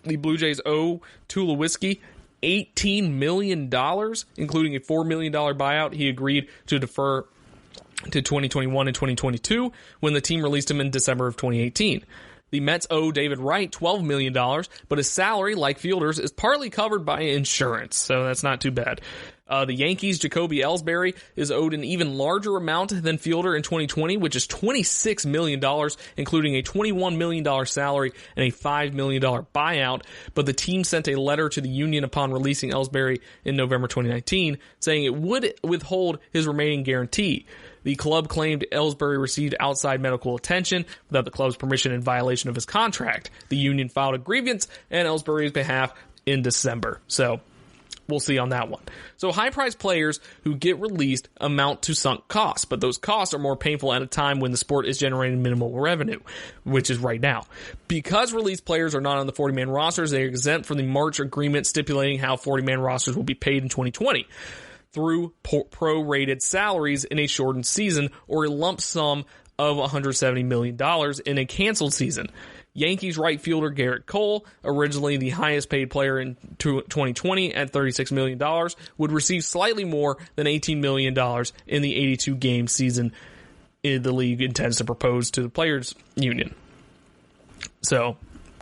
The Blue Jays owe Tulowitzki $18 million, including a $4 million buyout he agreed to defer to 2021 and 2022 when the team released him in December of 2018. The Mets owe David Wright $12 million, but his salary, like Fielder's, is partly covered by insurance, so that's not too bad. The Yankees' Jacoby Ellsbury is owed an even larger amount than Fielder in 2020, which is $26 million, including a $21 million salary and a $5 million buyout, but the team sent a letter to the union upon releasing Ellsbury in November 2019, saying it would withhold his remaining guarantee. The club claimed Ellsbury received outside medical attention without the club's permission in violation of his contract. The union filed a grievance on Ellsbury's behalf in December. So we'll see on that one. So high-priced players who get released amount to sunk costs, but those costs are more painful at a time when the sport is generating minimal revenue, which is right now. Because released players are not on the 40-man rosters, they are exempt from the March agreement stipulating how 40-man rosters will be paid in 2020. Through prorated salaries in a shortened season or a lump sum of $170 million in a canceled season. Yankees right fielder Garrett Cole, originally the highest paid player in 2020 at $36 million, would receive slightly more than $18 million in the 82-game season the league intends to propose to the players' union. So,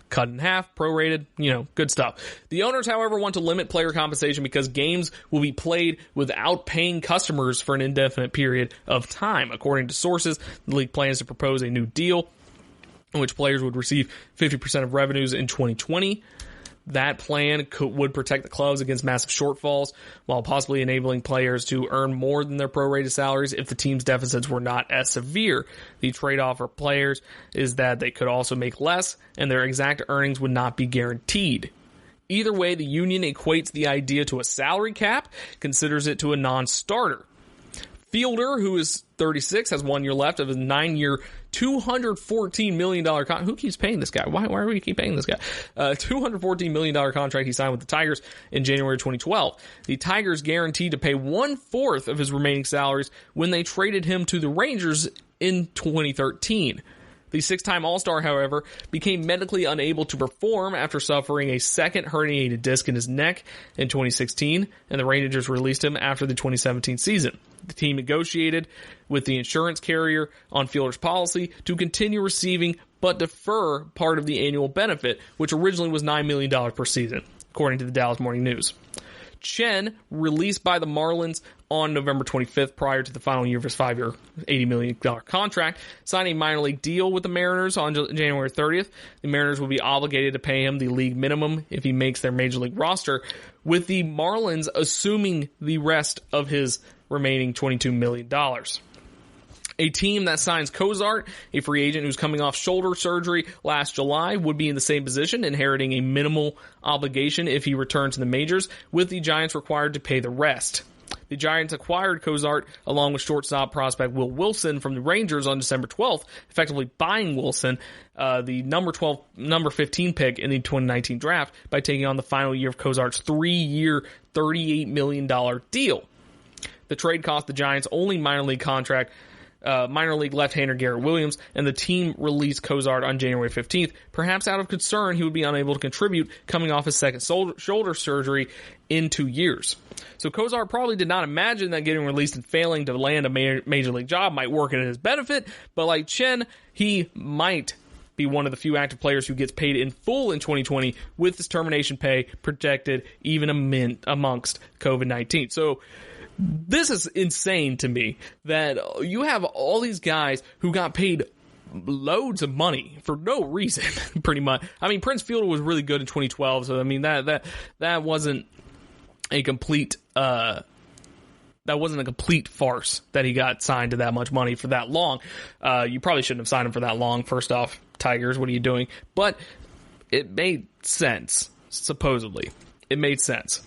cut in half, prorated, good stuff. The owners, however, want to limit player compensation because games will be played without paying customers for an indefinite period of time. According to sources, the league plans to propose a new deal in which players would receive 50% of revenues in 2020. That plan would protect the clubs against massive shortfalls while possibly enabling players to earn more than their prorated salaries if the team's deficits were not as severe. The trade-off for players is that they could also make less and their exact earnings would not be guaranteed. Either way, the union equates the idea to a salary cap, considers it to a non-starter. Fielder, who is 36, has 1 year left of his 9-year, $214 million contract. Who keeps paying this guy? Why do we keep paying this guy? $214 million contract he signed with the Tigers in January 2012. The Tigers guaranteed to pay 1/4 of his remaining salaries when they traded him to the Rangers in 2013. The six-time All-Star, however, became medically unable to perform after suffering a second herniated disc in his neck in 2016, and the Rangers released him after the 2017 season. The team negotiated with the insurance carrier on Fielder's policy to continue receiving but defer part of the annual benefit, which originally was $9 million per season, according to the Dallas Morning News. Chen, released by the Marlins on November 25th prior to the final year of his 5-year, $80 million contract, signed a minor league deal with the Mariners on January 30th. The Mariners will be obligated to pay him the league minimum if he makes their major league roster, with the Marlins assuming the rest of his remaining $22 million. A team that signs Cozart, a free agent who's coming off shoulder surgery last July, would be in the same position, inheriting a minimal obligation if he returns to the majors, with the Giants required to pay the rest. The Giants acquired Cozart along with shortstop prospect Will Wilson from the Rangers on December 12th, effectively buying Wilson, the number 15 pick in the 2019 draft, by taking on the final year of Cozart's 3-year, $38 million deal. The trade cost the Giants' only minor league contract minor league left-hander Garrett Williams, and the team released Cozart on January 15th, perhaps out of concern he would be unable to contribute coming off his second shoulder surgery in 2 years. So Cozart probably did not imagine that getting released and failing to land a major league job might work in his benefit, but like Chen, he might be one of the few active players who gets paid in full in 2020 with his termination pay protected even amongst COVID-19. So this is insane to me that you have all these guys who got paid loads of money for no reason, pretty much. I mean, Prince Fielder was really good in 2012, so I mean that wasn't a complete farce that he got signed to that much money for that long. You probably shouldn't have signed him for that long. First off, Tigers, what are you doing? But it made sense, supposedly. It made sense.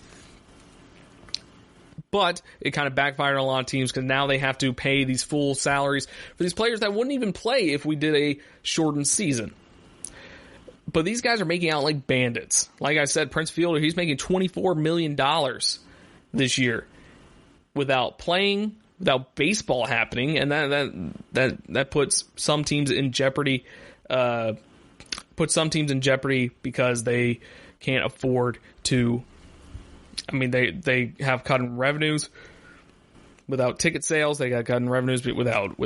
But it kind of backfired on a lot of teams because now they have to pay these full salaries for these players that wouldn't even play if we did a shortened season. But these guys are making out like bandits. Like I said, Prince Fielder, he's making $24 million this year without playing, without baseball happening, and that puts some teams in jeopardy. Because they can't afford to. I mean, they have cut in revenues without ticket sales. They got cut in revenues without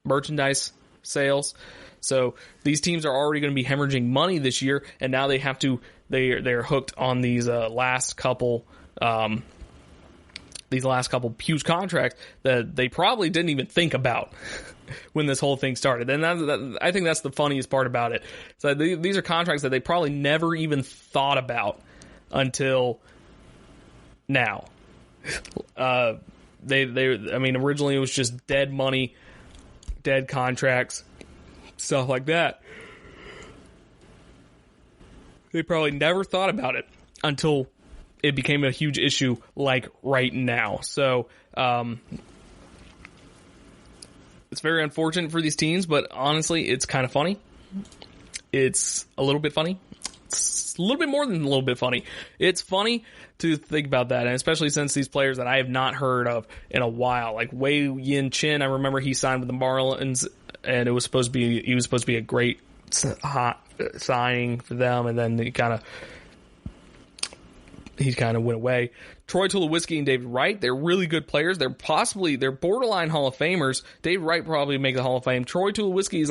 merchandise sales. So these teams are already going to be hemorrhaging money this year, and now they have to. They're hooked on these last couple huge contracts that they probably didn't even think about when this whole thing started. And I think that's the funniest part about it. So these are contracts that they probably never even thought about until now. I mean, originally it was just dead money, dead contracts, stuff like that. They probably never thought about it until it became a huge issue like right now. So, it's very unfortunate for these teams, but honestly, it's kind of funny. It's a little bit funny. It's a little bit more than a little bit funny. It's funny to think about that, and especially since these players that I have not heard of in a while, like Wei Yin Chin, I remember he signed with the Marlins, and he was supposed to be a great hot signing for them, and then he kind of went away. Troy Tulowitzki and David Wright, they're really good players. They're borderline Hall of Famers. David Wright probably make the Hall of Fame. Troy Tulowitzki is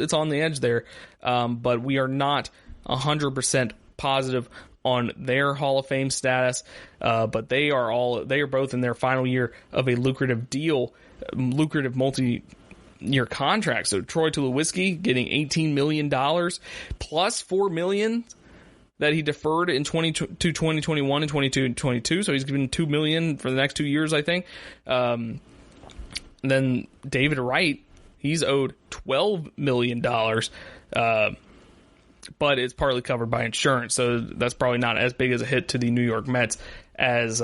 it's on the edge there, but we are not 100% positive on their Hall of Fame status. But they are both in their final year of a lucrative multi-year contract. So Troy Tulowitzki getting $18 million plus $4 million that he deferred in 2021 and 2022. So he's given $2 million for the next 2 years, I think. And then David Wright, he's owed $12 million, but it's partly covered by insurance. So that's probably not as big as a hit to the New York Mets as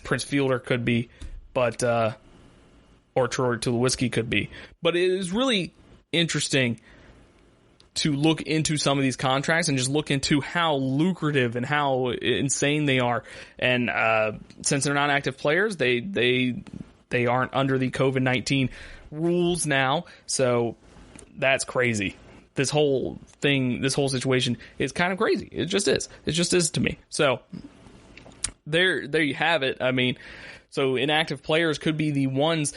Prince Fielder could be, or Troy Tulowitzki could be. But it is really interesting to look into some of these contracts and just look into how lucrative and how insane they are. And since they're not active players, they aren't under the COVID-19 rules now. So that's crazy. This whole situation is kind of crazy. It just is. It just is to me. So there you have it. I mean, so inactive players could be the ones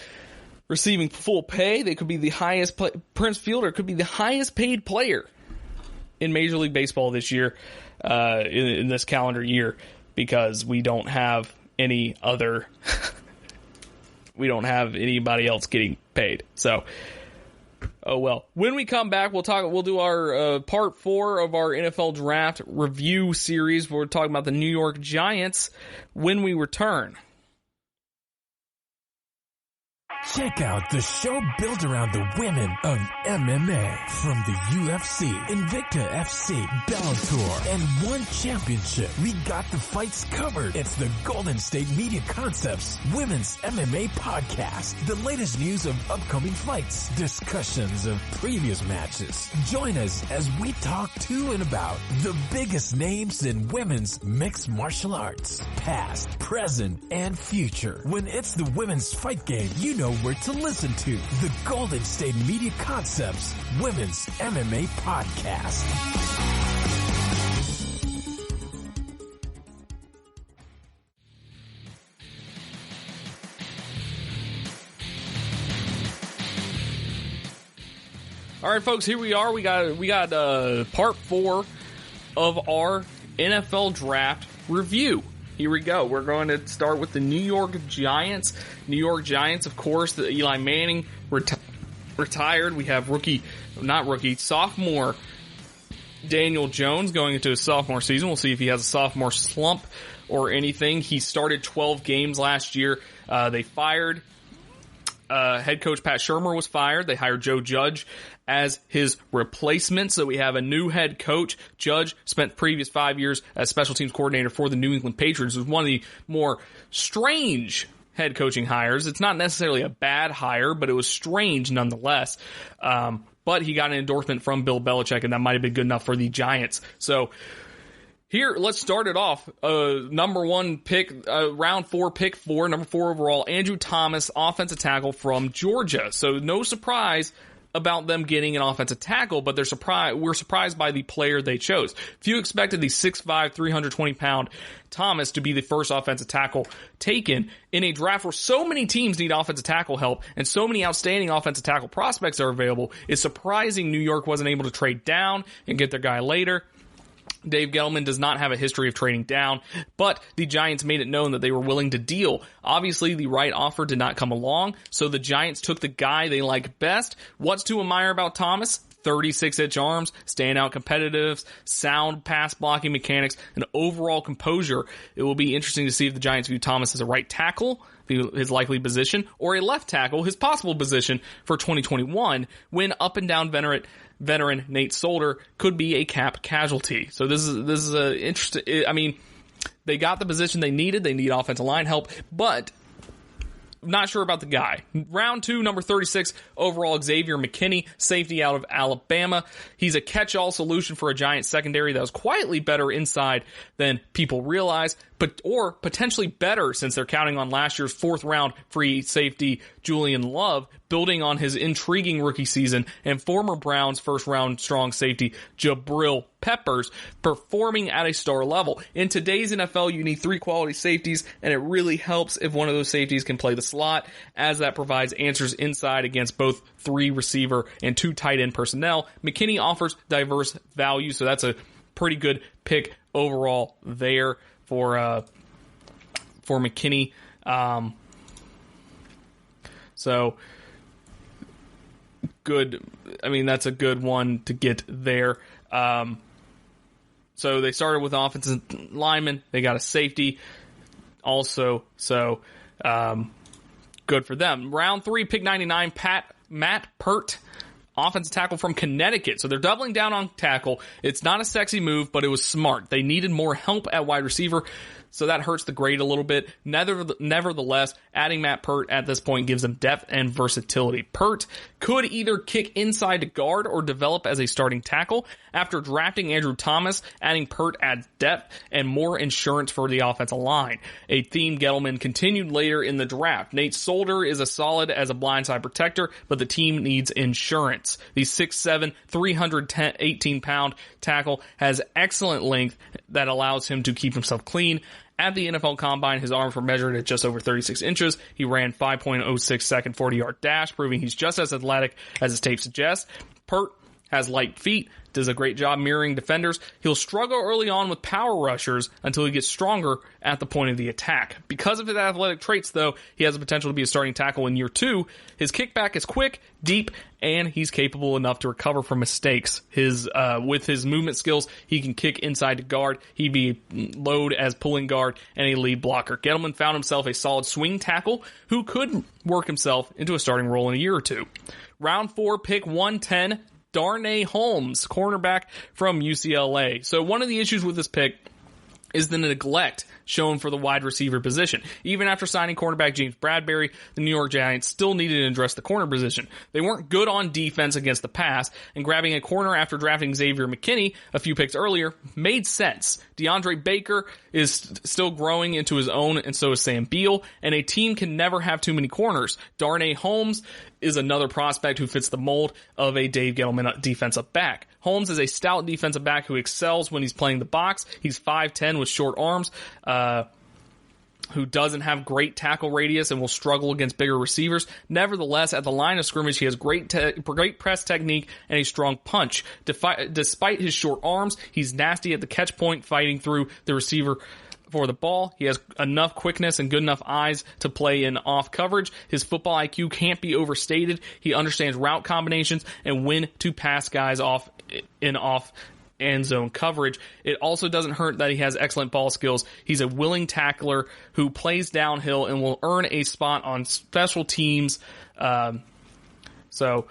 receiving full pay. They could be the highest. Prince Fielder could be the highest paid player in Major League Baseball this year, in this calendar year, because we don't have any other. We don't have anybody else getting paid. So, oh well. When we come back, we'll do our part 4 of our NFL draft review series. We're talking about the New York Giants when we return. Check out the show built around the women of MMA. From the UFC, Invicta FC, Bellator, and One Championship. We got the fights covered. It's the Golden State Media Concepts Women's MMA Podcast. The latest news of upcoming fights, discussions of previous matches. Join us as we talk to and about the biggest names in women's mixed martial arts. Past, present, and future. When it's the women's fight game, you know where to listen to. The Golden State Media Concepts Women's MMA Podcast. All right, folks, here we are. We got part 4 of our NFL draft review. Here we go. We're going to start with the New York Giants. New York Giants, of course, the Eli Manning retired. We have sophomore Daniel Jones going into his sophomore season. We'll see if he has a sophomore slump or anything. He started 12 games last year. They fired head coach Pat Shurmur was fired. They hired Joe Judge as his replacement. So we have a new head coach. Judge spent the previous 5 years as special teams coordinator for the New England Patriots. It was one of the more strange head coaching hires. It's not necessarily a bad hire, but it was strange nonetheless. But he got an endorsement from Bill Belichick, and that might have been good enough for the Giants. So here, let's start it off. Number 1 pick, round 4, pick 4, number 4 overall, Andrew Thomas, offensive tackle from Georgia. So no surprise about them getting an offensive tackle, but we're surprised by the player they chose. Few expected the 6'5", 320-pound Thomas to be the first offensive tackle taken in a draft where so many teams need offensive tackle help and so many outstanding offensive tackle prospects are available. It's surprising New York wasn't able to trade down and get their guy later. Dave Gettleman does not have a history of trading down, but the Giants made it known that they were willing to deal. Obviously, the right offer did not come along, so the Giants took the guy they like best. What's to admire about Thomas? 36-inch arms, standout competitiveness, sound pass blocking mechanics, and overall composure. It will be interesting to see if the Giants view Thomas as a right tackle, his likely position, or a left tackle, his possible position for 2021, when up and down veteran Nate Solder could be a cap casualty. So this is a interesting. I mean, they got the position they needed. They need offensive line help, but not sure about the guy. Round 2, number 36 overall, Xavier McKinney, safety out of Alabama. He's a catch-all solution for a Giants secondary that was quietly better inside than people realize, or potentially better since they're counting on last year's 4th-round free safety Julian Love, building on his intriguing rookie season, and former Browns 1st-round strong safety Jabril Peppers performing at a star level. In today's NFL, you need 3 quality safeties, and it really helps if one of those safeties can play the slot, as that provides answers inside against both 3 receiver and 2 tight end personnel. McKinney offers diverse value, so that's a pretty good pick overall there for McKinney. So good. I mean, that's a good one to get there. So they started with offensive lineman. They got a safety also. So good for them. Round 3, pick 99, Matt Pert, offensive tackle from Connecticut. So they're doubling down on tackle. It's not a sexy move, but it was smart. They needed more help at wide receiver, so that hurts the grade a little bit. Nevertheless, adding Matt Pert at this point gives them depth and versatility. Pert could either kick inside to guard or develop as a starting tackle. After drafting Andrew Thomas, adding Pert adds depth and more insurance for the offensive line, a theme Gettleman continued later in the draft. Nate Solder is a solid as a blindside protector, but the team needs insurance. The 6'7", 318-pound tackle has excellent length that allows him to keep himself clean. At the NFL Combine, his arms were measured at just over 36 inches. He ran 5.06 second 40-yard dash, proving he's just as athletic as his tape suggests. Pert has light feet, does a great job mirroring defenders. He'll struggle early on with power rushers until he gets stronger at the point of the attack. Because of his athletic traits, though, he has the potential to be a starting tackle in year 2. His kickback is quick, deep, and he's capable enough to recover from mistakes. With his movement skills, he can kick inside to guard. He'd be low as pulling guard and a lead blocker. Gettleman found himself a solid swing tackle who could work himself into a starting role in a year or two. Round 4, pick 110, Darnay Holmes, cornerback from UCLA. So one of the issues with this pick is the neglect shown for the wide receiver position. Even after signing cornerback James Bradbury, the New York Giants still needed to address the corner position. They weren't good on defense against the pass, and grabbing a corner after drafting Xavier McKinney a few picks earlier made sense. DeAndre Baker is still growing into his own, and so is Sam Beal, and a team can never have too many corners. Darnay Holmes is another prospect who fits the mold of a Dave Gettleman defensive back. Holmes is a stout defensive back who excels when he's playing the box. He's 5'10" with short arms, who doesn't have great tackle radius and will struggle against bigger receivers. Nevertheless, at the line of scrimmage, he has great press technique and a strong punch. Despite his short arms, he's nasty at the catch point, fighting through the receiver for the ball. He has enough quickness and good enough eyes to play in off coverage. His football IQ can't be overstated. He understands route combinations and when to pass guys off in off end zone coverage. It also doesn't hurt that he has excellent ball skills. He's a willing tackler who plays downhill and will earn a spot on special teams. So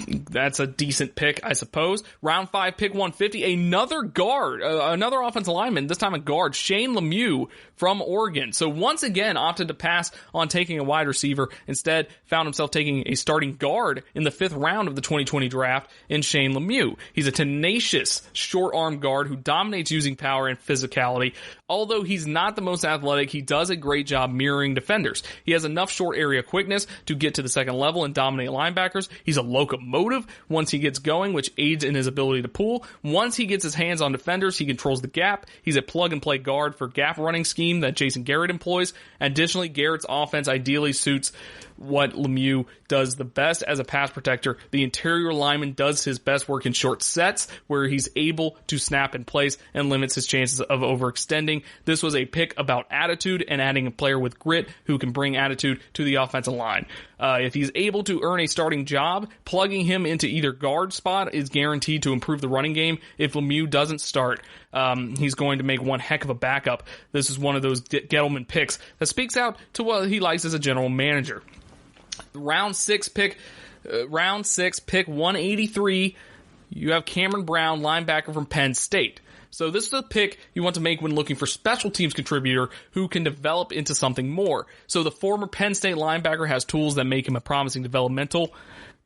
that's a decent pick, I suppose. Round 5, pick 150, another guard, another offensive lineman, this time a guard, Shane Lemieux from Oregon. So once again, opted to pass on taking a wide receiver. Instead, found himself taking a starting guard in the 5th round of the 2020 draft in Shane Lemieux. He's a tenacious, short-arm guard who dominates using power and physicality. Although he's not the most athletic, he does a great job mirroring defenders. He has enough short area quickness to get to the second level and dominate linebackers. He's a locomotive once he gets going, which aids in his ability to pull. Once he gets his hands on defenders, he controls the gap. He's a plug-and-play guard for gap running scheme that Jason Garrett employs. Additionally, Garrett's offense ideally suits what Lemieux does the best as a pass protector. The interior lineman does his best work in short sets where he's able to snap in place and limits his chances of overextending. This was a pick about attitude and adding a player with grit who can bring attitude to the offensive line. If he's able to earn a starting job, plugging him into either guard spot is guaranteed to improve the running game. If Lemieux doesn't start, he's going to make one heck of a backup. This is one of those Gettleman picks that speaks out to what he likes as a general manager. Round 6, pick 183, you have Cameron Brown, linebacker from Penn State. So this is a pick you want to make when looking for special teams contributor who can develop into something more. So the former Penn State linebacker has tools that make him a promising developmental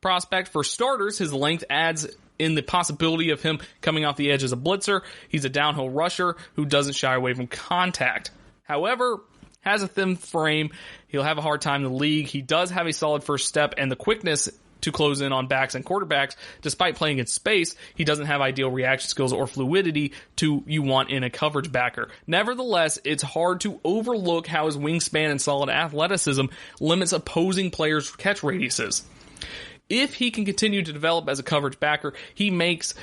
prospect. For starters, his length adds in the possibility of him coming off the edge as a blitzer. He's a downhill rusher who doesn't shy away from contact. However, has a thin frame. He'll have a hard time in the league. He does have a solid first step and the quickness to close in on backs and quarterbacks. Despite playing in space, he doesn't have ideal reaction skills or fluidity you want in a coverage backer. Nevertheless, it's hard to overlook how his wingspan and solid athleticism limits opposing players' catch radiuses. If he can continue to develop as a coverage backer, he makes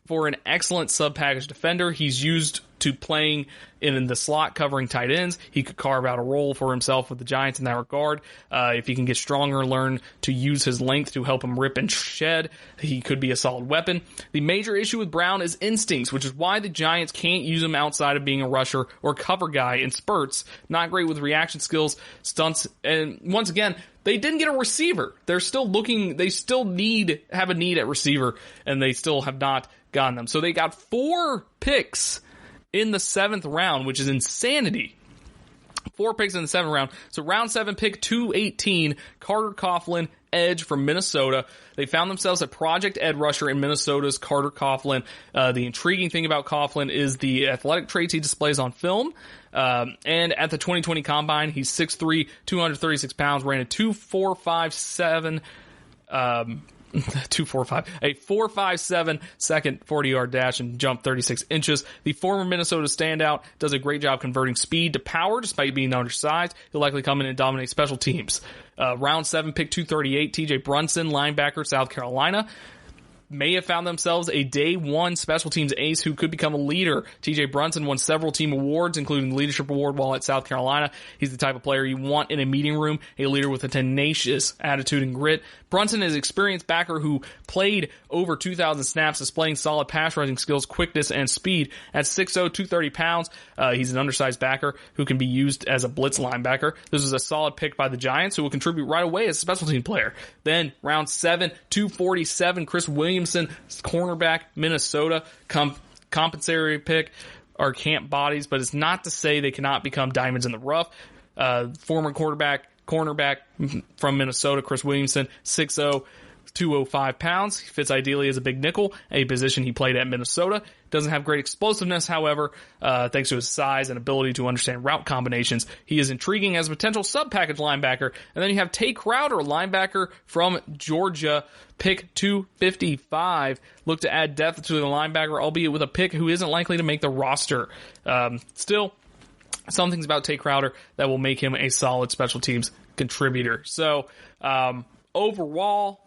for an excellent sub-package defender. He's used to playing in the slot covering tight ends. He could carve out a role for himself with the Giants in that regard. If he can get stronger and learn to use his length to help him rip and shed, he could be a solid weapon. The major issue with Brown is instincts, which is why the Giants can't use him outside of being a rusher or cover guy in spurts. Not great with reaction skills, stunts, and once again, they didn't get a receiver. They're still looking, they still have a need at receiver, and they still have not gotten them. So they got 4 picks in the 7th round, which is insanity. 4 picks in the 7th round. So round 7, pick 218, Carter Coughlin, edge from Minnesota. They found themselves a project ed rusher in Minnesota's Carter Coughlin. The intriguing thing about Coughlin is the athletic traits he displays on film. And at the 2020 Combine, he's 6'3", 236 pounds, ran a 2.457, a 4.57 second 40-yard dash and jumped 36 inches. The former Minnesota standout does a great job converting speed to power despite being undersized. He'll likely come in and dominate special teams. Round 7, pick 238, TJ Brunson, linebacker, South Carolina. may have found themselves a day one special teams ace who could become a leader. TJ Brunson won several team awards, including the Leadership Award while at South Carolina. He's the type of player you want in a meeting room, a leader with a tenacious attitude and grit. Brunson is an experienced backer who played over 2,000 snaps, displaying solid pass rushing skills, quickness, and speed. At 6'0", 230 pounds, he's an undersized backer who can be used as a blitz linebacker. This is a solid pick by the Giants, who will contribute right away as a special team player. Then, round 7, 247, Chris Williamson, cornerback, Minnesota, compensatory pick, are camp bodies, but it's not to say they cannot become diamonds in the rough. Former cornerback from Minnesota, Chris Williamson, 6'0", 205 pounds. He fits ideally as a big nickel, a position he played at Minnesota. Doesn't have great explosiveness, however, thanks to his size and ability to understand route combinations. He is intriguing as a potential sub-package linebacker. And then you have Tay Crowder, linebacker from Georgia, pick 255. Look to add depth to the linebacker, albeit with a pick who isn't likely to make the roster. Still, some things about Tay Crowder that will make him a solid special teams contributor. So, overall,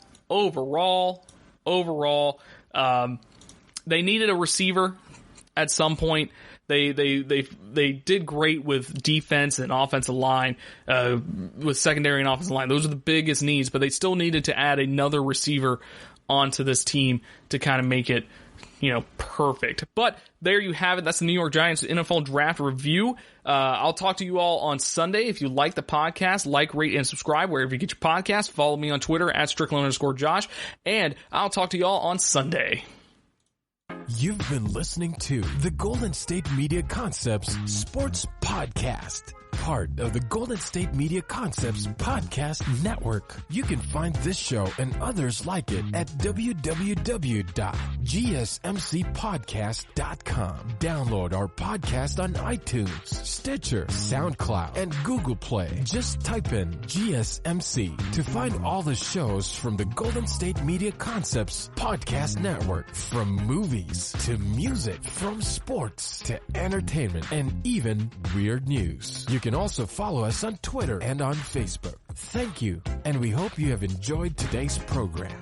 they needed a receiver at some point. They did great with defense and offensive line, with secondary and offensive line. Those are the biggest needs, but they still needed to add another receiver onto this team to kind of make it, perfect. But there you have it. That's the New York Giants NFL Draft Review. I'll talk to you all on Sunday. If you like the podcast, like, rate, and subscribe wherever you get your podcast. Follow me on Twitter at Strickland_Josh. And I'll talk to you all on Sunday. You've been listening to the Golden State Media Concepts Sports Podcast, part of the Golden State Media Concepts Podcast Network. You can find this show and others like it at www.gsmcpodcast.com. Download our podcast on iTunes, Stitcher, SoundCloud, and Google Play. Just type in GSMC to find all the shows from the Golden State Media Concepts Podcast Network. From movies to music, from sports to entertainment, and even weird news. You can also follow us on Twitter and on Facebook. Thank you, and we hope you have enjoyed today's program.